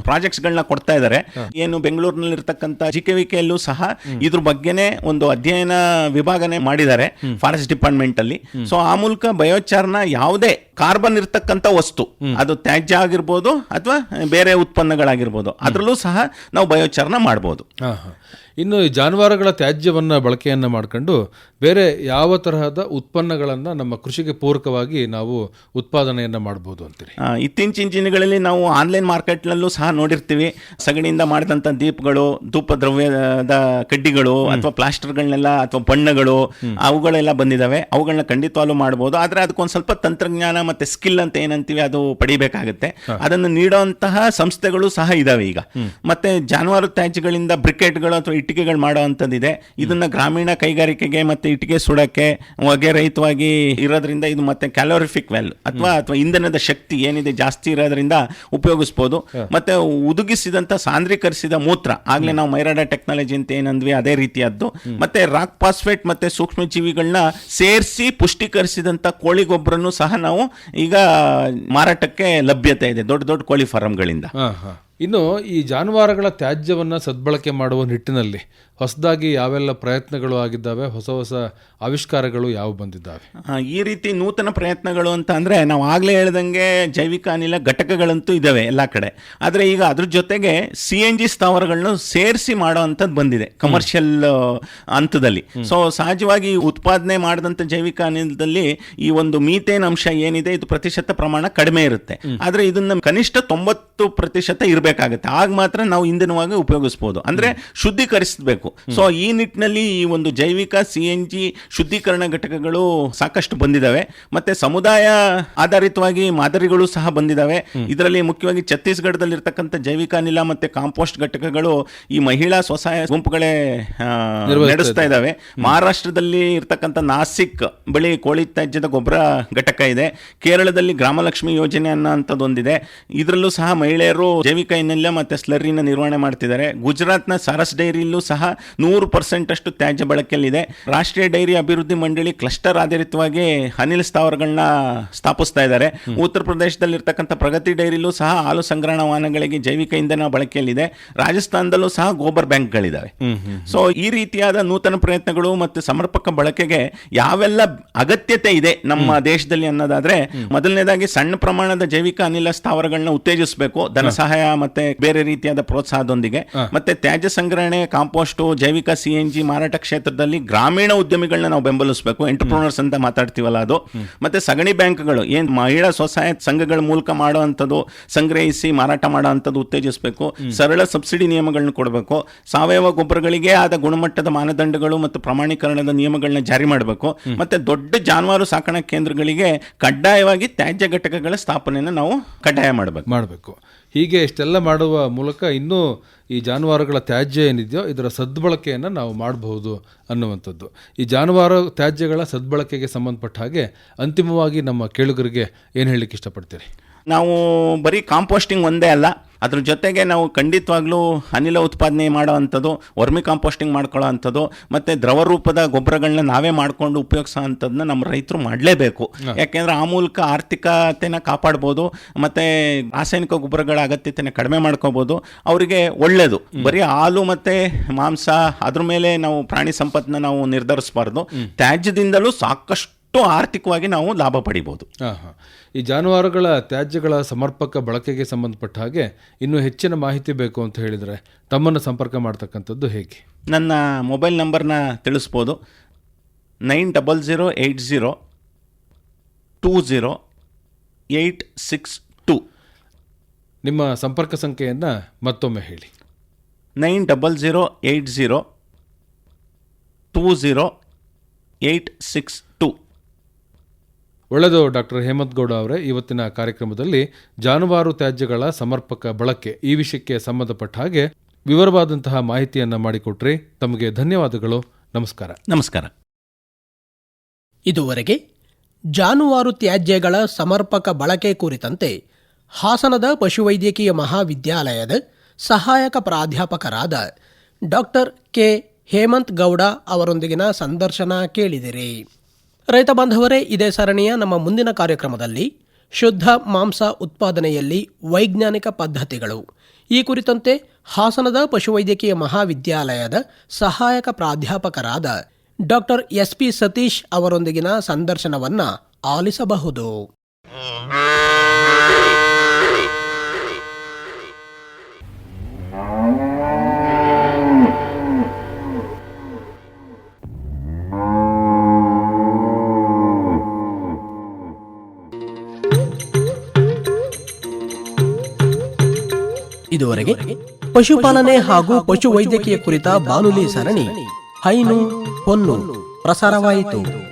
ಪ್ರಾಜೆಕ್ಟ್ಸ್ ಗಳನ್ನ ಕೊಡ್ತಾ ಇದ್ದಾರೆ. ಏನು ಬೆಂಗಳೂರಿನಲ್ಲಿ ಇರ್ತಕ್ಕಂಥ ಜಿಕೆವಿಕೆಯಲ್ಲೂ ಸಹ ಇದ್ರ ಬಗ್ಗೆನೇ ಒಂದು ಅಧ್ಯಯನ ವಿಭಾಗನೆ ಮಾಡಿದ್ದಾರೆ ಫಾರೆಸ್ಟ್ ಡಿಪಾರ್ಟ್ಮೆಂಟ್ ಅಲ್ಲಿ. ಸೊ ಆ ಮೂಲಕ ಮೂಲಕ ಬಯೋಚಾರ್ನ ಯಾವುದೇ ಕಾರ್ಬನ್ ಇರ್ತಕ್ಕಂಥ ವಸ್ತು, ಅದು ತ್ಯಾಜ್ಯ ಆಗಿರ್ಬೋದು ಅಥವಾ ಬೇರೆ ಉತ್ಪನ್ನಗಳಾಗಿರ್ಬೋದು, ಅದರಲ್ಲೂ ಸಹ ನಾವು ಬಯೋಚಾರ್ನ ಮಾಡ್ಬೋದು. ಇನ್ನು ಈ ಜಾನುವಾರುಗಳ ತ್ಯಾಜ್ಯವನ್ನು ಬಳಕೆಯನ್ನು ಮಾಡ್ಕೊಂಡು ಬೇರೆ ಯಾವ ತರಹದ ಉತ್ಪನ್ನಗಳನ್ನು ನಮ್ಮ ಕೃಷಿಗೆ ಪೂರಕವಾಗಿ ನಾವು ಉತ್ಪಾದನೆಯನ್ನು ಮಾಡ್ಬೋದು ಅಂತೀರಿ? ಇತ್ತೀಚಿನ ದಿನಗಳಲ್ಲಿ ನಾವು ಆನ್ಲೈನ್ ಮಾರ್ಕೆಟ್ನಲ್ಲೂ ಸಹ ನೋಡಿರ್ತೀವಿ, ಸಗಣಿಯಿಂದ ಮಾಡಿದಂಥ ದೀಪಗಳು, ಧೂಪ ದ್ರವ್ಯದ ಕಡ್ಡಿಗಳು ಅಥವಾ ಪ್ಲಾಸ್ಟರ್ಗಳನ್ನೆಲ್ಲ ಅಥವಾ ಬಣ್ಣಗಳು ಅವುಗಳೆಲ್ಲ ಬಂದಿದ್ದಾವೆ. ಅವುಗಳನ್ನ ಖಂಡಿತವಾಗ್ಲೂ ಮಾಡ್ಬೋದು. ಆದರೆ ಅದಕ್ಕೊಂದು ಸ್ವಲ್ಪ ತಂತ್ರಜ್ಞಾನ ಮತ್ತು ಸ್ಕಿಲ್ ಅಂತ ಏನಂತೀವಿ ಅದು ಪಡಿಬೇಕಾಗುತ್ತೆ. ಅದನ್ನು ನೀಡುವಂತಹ ಸಂಸ್ಥೆಗಳು ಸಹ ಇದಾವೆ ಈಗ. ಮತ್ತೆ ಜಾನುವಾರು ತ್ಯಾಜ್ಯಗಳಿಂದ ಬ್ರಿಕೆಟ್ಗಳು ಅಥವಾ ಇಟ್ಟಿಗೆಗಳು ಮಾಡೋ ಅಂಥದ್ದಿದೆ. ಇದನ್ನ ಗ್ರಾಮೀಣ ಕೈಗಾರಿಕೆಗೆ ಮತ್ತೆ ಇಟ್ಟಿಗೆ ಸುಡಕ್ಕೆ ಹೊಗೆ ರಹಿತವಾಗಿ ಇರೋದ್ರಿಂದ ಇದು ಮತ್ತೆ ಕ್ಯಾಲೋರಿಫಿಕ್ ವ್ಯಾಲ್ಯೂ ಅಥವಾ ಇಂಧನದ ಶಕ್ತಿ ಏನಿದೆ ಜಾಸ್ತಿ ಇರೋದ್ರಿಂದ ಉಪಯೋಗಿಸ್ಬೋದು. ಮತ್ತೆ ಉದುಗಿಸಿದಂತ ಸಾಂದ್ರೀಕರಿಸಿದ ಮೂತ್ರ, ಆಗ್ಲೇ ನಾವು ಮೈರಾಡ ಟೆಕ್ನಾಲಜಿ ಅಂತ ಏನಂದ್ವಿ ಅದೇ ರೀತಿಯದ್ದು. ಮತ್ತೆ ರಾಕ್ ಫಾಸ್ಫೇಟ್ ಮತ್ತೆ ಸೂಕ್ಷ್ಮ ಜೀವಿಗಳನ್ನ ಸೇರಿಸಿ ಪುಷ್ಟೀಕರಿಸಿದಂತ ಕೋಳಿ ಗೊಬ್ಬರನ್ನು ಸಹ ನಾವು ಈಗ ಮಾರಾಟಕ್ಕೆ ಲಭ್ಯತೆ ಇದೆ ದೊಡ್ಡ ದೊಡ್ಡ ಕೋಳಿ ಫಾರಂಗಳಿಂದ. ಇನ್ನು ಈ ಜಾನುವಾರುಗಳ ತ್ಯಾಜ್ಯವನ್ನು ಸದ್ಬಳಕೆ ಮಾಡುವ ನಿಟ್ಟಿನಲ್ಲಿ ಹೊಸದಾಗಿ ಯಾವೆಲ್ಲ ಪ್ರಯತ್ನಗಳು ಆಗಿದ್ದಾವೆ, ಹೊಸ ಹೊಸ ಆವಿಷ್ಕಾರಗಳು ಯಾವ ಬಂದಿದ್ದಾವೆ? ಈ ರೀತಿ ನೂತನ ಪ್ರಯತ್ನಗಳು ಅಂತ ಅಂದರೆ ನಾವು ಆಗಲೇ ಹೇಳ್ದಂಗೆ ಜೈವಿಕ ಅನಿಲ ಘಟಕಗಳಂತೂ ಇದ್ದಾವೆ ಎಲ್ಲ ಕಡೆ. ಆದರೆ ಈಗ ಅದ್ರ ಜೊತೆಗೆ CNG ಸ್ಥಾವರಗಳನ್ನು ಸೇರಿಸಿ ಮಾಡೋ ಅಂಥದ್ದು ಬಂದಿದೆ ಕಮರ್ಷಿಯಲ್ ಹಂತದಲ್ಲಿ. ಸೊ ಸಹಜವಾಗಿ ಉತ್ಪಾದನೆ ಮಾಡಿದಂಥ ಜೈವಿಕ ಅನಿಲದಲ್ಲಿ ಈ ಒಂದು ಮೀಥೇನ್ ಅಂಶ ಏನಿದೆ ಇದು ಪ್ರತಿಶತ ಪ್ರಮಾಣ ಕಡಿಮೆ ಇರುತ್ತೆ. ಆದರೆ ಇದನ್ನು ಕನಿಷ್ಠ 90% ಇರಬೇಕಾಗುತ್ತೆ. ಆಗ ಮಾತ್ರ ನಾವು ಇಂಧನವಾಗಿ ಉಪಯೋಗಿಸ್ಬೋದು, ಅಂದರೆ ಶುದ್ಧೀಕರಿಸಬೇಕು. ಸೊ ಈ ನಿಟ್ಟಿನಲ್ಲಿ ಈ ಒಂದು ಜೈವಿಕ CNG ಶುದ್ಧೀಕರಣ ಘಟಕಗಳು ಸಾಕಷ್ಟು ಬಂದಿದ್ದಾವೆ. ಮತ್ತೆ ಸಮುದಾಯ ಆಧಾರಿತವಾಗಿ ಮಾದರಿಗಳು ಸಹ ಬಂದಿದ್ದಾವೆ. ಇದರಲ್ಲಿ ಮುಖ್ಯವಾಗಿ ಛತ್ತೀಸ್ಗಢದಲ್ಲಿ ಇರ್ತಕ್ಕಂಥ ಜೈವಿಕ ಅನಿಲ ಮತ್ತೆ ಕಾಂಪೋಸ್ಟ್ ಘಟಕಗಳು ಈ ಮಹಿಳಾ ಸ್ವಸಹಾಯ ಗುಂಪುಗಳೇ ನಡೆಸ್ತಾ ಇದ್ದಾವೆ. ಮಹಾರಾಷ್ಟ್ರದಲ್ಲಿ ಇರ್ತಕ್ಕಂಥ ನಾಸಿಕ್ ಬಳಿ ಕೋಳಿ ತ್ಯಾಜ್ಯದ ಗೊಬ್ಬರ ಘಟಕ ಇದೆ. ಕೇರಳದಲ್ಲಿ ಗ್ರಾಮಲಕ್ಷ್ಮಿ ಯೋಜನೆ ಅನ್ನೋಂಥದ್ದು ಒಂದಿದೆ. ಇದರಲ್ಲೂ ಸಹ ಮಹಿಳೆಯರು ಜೈವಿಕ ಅನಿಲ ಮತ್ತೆ ಸ್ಲರಿನ ನಿರ್ವಹಣೆ ಮಾಡ್ತಿದ್ದಾರೆ. ಗುಜರಾತ್ನ ಸಾರಸ್ ಡೈರಿಯಲ್ಲೂ ಸಹ 100% ಅಷ್ಟು ತ್ಯಾಜ್ಯ ಬಳಕೆಯಲ್ಲಿದೆ. ರಾಷ್ಟ್ರೀಯ ಡೈರಿ ಅಭಿವೃದ್ಧಿ ಮಂಡಳಿ ಕ್ಲಸ್ಟರ್ ಆಧಾರಿತವಾಗಿ ಅನಿಲ ಸ್ಥಾವರಗಳನ್ನ ಸ್ಥಾಪಿಸ್ತಾ ಇದ್ದಾರೆ. ಉತ್ತರ ಪ್ರದೇಶದಲ್ಲಿ ಇರ್ತಕ್ಕಂಥ ಪ್ರಗತಿ ಡೈರಿಲೂ ಸಹ ಹಾಲು ಸಂಗ್ರಹಣಾ ವಾಹನಗಳಿಗೆ ಜೈವಿಕ ಇಂಧನ ಬಳಕೆಯಲ್ಲಿದೆ. ರಾಜಸ್ಥಾನದಲ್ಲೂ ಸಹ ಗೋಬರ್ ಬ್ಯಾಂಕ್ಗಳಿದ್ದಾವೆ. ಸೊ ಈ ರೀತಿಯಾದ ನೂತನ ಪ್ರಯತ್ನಗಳು ಮತ್ತು ಸಮರ್ಪಕ ಬಳಕೆಗೆ ಯಾವೆಲ್ಲ ಅಗತ್ಯತೆ ಇದೆ ನಮ್ಮ ದೇಶದಲ್ಲಿ ಅನ್ನೋದಾದ್ರೆ, ಮೊದಲನೇದಾಗಿ ಸಣ್ಣ ಪ್ರಮಾಣದ ಜೈವಿಕ ಅನಿಲ ಸ್ಥಾವರಗಳನ್ನ ಉತ್ತೇಜಿಸಬೇಕು, ಧನ ಸಹಾಯ ಮತ್ತೆ ಬೇರೆ ರೀತಿಯಾದ ಪ್ರೋತ್ಸಾಹದೊಂದಿಗೆ. ಮತ್ತೆ ತ್ಯಾಜ್ಯ ಸಂಗ್ರಹಣೆ, ಕಾಂಪೋಸ್ಟ್, ಜೈವಿಕ CNG ಮಾರಾಟ ಕ್ಷೇತ್ರದಲ್ಲಿ ಗ್ರಾಮೀಣ ಉದ್ಯಮಿಗಳನ್ನ ನಾವು ಬೆಂಬಲಿಸಬೇಕು, ಎಂಟರ್ಪ್ರೂನರ್ಸ್ ಅಂತ ಮಾತಾಡ್ತೀವಲ್ಲ ಅದು. ಮತ್ತೆ ಸಗಣಿ ಬ್ಯಾಂಕ್ಗಳು ಏನ್ ಮಹಿಳಾ ಸ್ವಸಹಾಯ ಸಂಘಗಳ ಮೂಲಕ ಮಾಡುವಂಥದ್ದು, ಸಂಗ್ರಹಿಸಿ ಮಾರಾಟ ಮಾಡುವಂಥದ್ದು ಉತ್ತೇಜಿಸಬೇಕು. ಸರಳ ಸಬ್ಸಿಡಿ ನಿಯಮಗಳನ್ನ ಕೊಡಬೇಕು. ಸಾವಯವ ಗೊಬ್ಬರಗಳಿಗೆ ಆದ ಗುಣಮಟ್ಟದ ಮಾನದಂಡಗಳು ಮತ್ತು ಪ್ರಮಾಣೀಕರಣದ ನಿಯಮಗಳನ್ನ ಜಾರಿ ಮಾಡಬೇಕು. ಮತ್ತೆ ದೊಡ್ಡ ಜಾನುವಾರು ಸಾಕಣಾ ಕೇಂದ್ರಗಳಿಗೆ ಕಡ್ಡಾಯವಾಗಿ ತ್ಯಾಜ್ಯ ಘಟಕಗಳ ಸ್ಥಾಪನೆಯನ್ನು ನಾವು ಕಡ್ಡಾಯ ಮಾಡಬೇಕು. ಹೀಗೆ ಇಷ್ಟೆಲ್ಲ ಮಾಡುವ ಮೂಲಕ ಇನ್ನೂ ಈ ಜಾನುವಾರುಗಳ ತ್ಯಾಜ್ಯ ಏನಿದೆಯೋ ಇದರ ಸದ್ಬಳಕೆಯನ್ನು ನಾವು ಮಾಡಬಹುದು ಅನ್ನುವಂಥದ್ದು. ಈ ಜಾನುವಾರು ತ್ಯಾಜ್ಯಗಳ ಸದ್ಬಳಕೆಗೆ ಸಂಬಂಧಪಟ್ಟ ಹಾಗೆ ಅಂತಿಮವಾಗಿ ನಮ್ಮ ಕೇಳುಗರಿಗೆ ಏನು ಹೇಳಲಿಕ್ಕೆ ಇಷ್ಟಪಡ್ತೀರಿ? ನಾವು ಬರೀ ಕಾಂಪೋಸ್ಟಿಂಗ್ ಒಂದೇ ಅಲ್ಲ, ಅದ್ರ ಜೊತೆಗೆ ನಾವು ಖಂಡಿತವಾಗ್ಲೂ ಅನಿಲ ಉತ್ಪಾದನೆ ಮಾಡೋ ಅಂಥದ್ದು, ವರ್ಮಿ ಕಾಂಪೋಸ್ಟಿಂಗ್ ಮಾಡ್ಕೊಳ್ಳೋ ಅಂಥದ್ದು, ಮತ್ತು ದ್ರವ ರೂಪದ ಗೊಬ್ಬರಗಳನ್ನ ನಾವೇ ಮಾಡಿಕೊಂಡು ಉಪಯೋಗಿಸೋ ಅಂಥದ್ದನ್ನ ನಮ್ಮ ರೈತರು ಮಾಡಲೇಬೇಕು. ಯಾಕೆಂದರೆ ಆ ಮೂಲಕ ಆರ್ಥಿಕತೆನ ಕಾಪಾಡ್ಬೋದು, ಮತ್ತು ರಾಸಾಯನಿಕ ಗೊಬ್ಬರಗಳ ಅಗತ್ಯತೆನ ಕಡಿಮೆ ಮಾಡ್ಕೋಬೋದು. ಅವರಿಗೆ ಒಳ್ಳೆಯದು. ಬರೀ ಹಾಲು ಮತ್ತು ಮಾಂಸ ಅದ್ರ ಮೇಲೆ ನಾವು ಪ್ರಾಣಿ ಸಂಪತ್ತನ್ನ ನಾವು ನಿರ್ಧರಿಸಬಾರ್ದು. ತ್ಯಾಜ್ಯದಿಂದಲೂ ಸಾಕಷ್ಟು ಆರ್ಥಿಕವಾಗಿ ನಾವು ಲಾಭ ಪಡಿಬೋದು. ಈ ಜಾನುವಾರುಗಳ ತ್ಯಾಜ್ಯಗಳ ಸಮರ್ಪಕ ಬಳಕೆಗೆ ಸಂಬಂಧಪಟ್ಟ ಹಾಗೆ ಇನ್ನೂ ಹೆಚ್ಚಿನ ಮಾಹಿತಿ ಬೇಕು ಅಂತ ಹೇಳಿದರೆ ತಮ್ಮನ್ನು ಸಂಪರ್ಕ ಮಾಡ್ತಕ್ಕಂಥದ್ದು ಹೇಗೆ? ನನ್ನ ಮೊಬೈಲ್ ನಂಬರ್ನ ತಿಳಿಸ್ಬೋದು. 90008020 ನಿಮ್ಮ ಸಂಪರ್ಕ ಸಂಖ್ಯೆಯನ್ನು ಮತ್ತೊಮ್ಮೆ ಹೇಳಿ. 90008020 ಒಳ್ಳೆಯದು ಡಾಕ್ಟರ್ ಹೇಮಂತ್ ಗೌಡ ಅವರೇ, ಇವತ್ತಿನ ಕಾರ್ಯಕ್ರಮದಲ್ಲಿ ಜಾನುವಾರು ತ್ಯಾಜ್ಯಗಳ ಸಮರ್ಪಕ ಬಳಕೆ ಈ ವಿಷಯಕ್ಕೆ ಸಂಬಂಧಪಟ್ಟ ಹಾಗೆ ವಿವರವಾದಂತಹ ಮಾಹಿತಿಯನ್ನು ಮಾಡಿಕೊಟ್ರಿ. ತಮಗೆ ಧನ್ಯವಾದಗಳು. ನಮಸ್ಕಾರ. ನಮಸ್ಕಾರ. ಇದುವರೆಗೆ ಜಾನುವಾರು ತ್ಯಾಜ್ಯಗಳ ಸಮರ್ಪಕ ಬಳಕೆ ಕುರಿತಂತೆ ಹಾಸನದ ಪಶುವೈದ್ಯಕೀಯ ಮಹಾವಿದ್ಯಾಲಯದ ಸಹಾಯಕ ಪ್ರಾಧ್ಯಾಪಕರಾದ ಡಾಕ್ಟರ್ ಕೆ ಹೇಮಂತ್ ಗೌಡ ಅವರೊಂದಿಗಿನ ಸಂದರ್ಶನ ಕೇಳಿದಿರಿ. ರೈತ ಬಾಂಧವರೇ, ಇದೇ ಸರಣಿಯ ನಮ್ಮ ಮುಂದಿನ ಕಾರ್ಯಕ್ರಮದಲ್ಲಿ ಶುದ್ಧ ಮಾಂಸ ಉತ್ಪಾದನೆಯಲ್ಲಿ ವೈಜ್ಞಾನಿಕ ಪದ್ಧತಿಗಳು ಈ ಕುರಿತಂತೆ ಹಾಸನದ ಪಶುವೈದ್ಯಕೀಯ ಮಹಾವಿದ್ಯಾಲಯದ ಸಹಾಯಕ ಪ್ರಾಧ್ಯಾಪಕರಾದ ಡಾಕ್ಟರ್ SP ಸತೀಶ್ ಅವರೊಂದಿಗಿನ ಸಂದರ್ಶನವನ್ನು ಆಲಿಸಬಹುದು. ಇದುವರೆಗೆ ಪಶುಪಾಲನೆ ಹಾಗೂ ಪಶುವೈದ್ಯಕೀಯ ಕುರಿತ ಬಾನುಲಿ ಸರಣಿ ಹೈನು ಹೊನ್ನು ಪ್ರಸಾರವಾಯಿತು.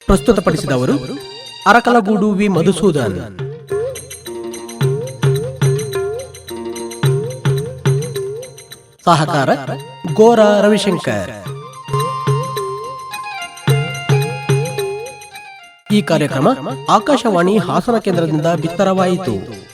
ಪ್ರಸ್ತುತಪಡಿಸಿದವರು ಅರಕಲಗೂಡು ವಿ ಮಧುಸೂದನ್. ಸಹಕಾರ ಗೋರಾ ರವಿಶಂಕರ್. ಈ ಕಾರ್ಯಕ್ರಮ ಆಕಾಶವಾಣಿ ಹಾಸನ ಕೇಂದ್ರದಿಂದ ಬಿತ್ತರವಾಯಿತು.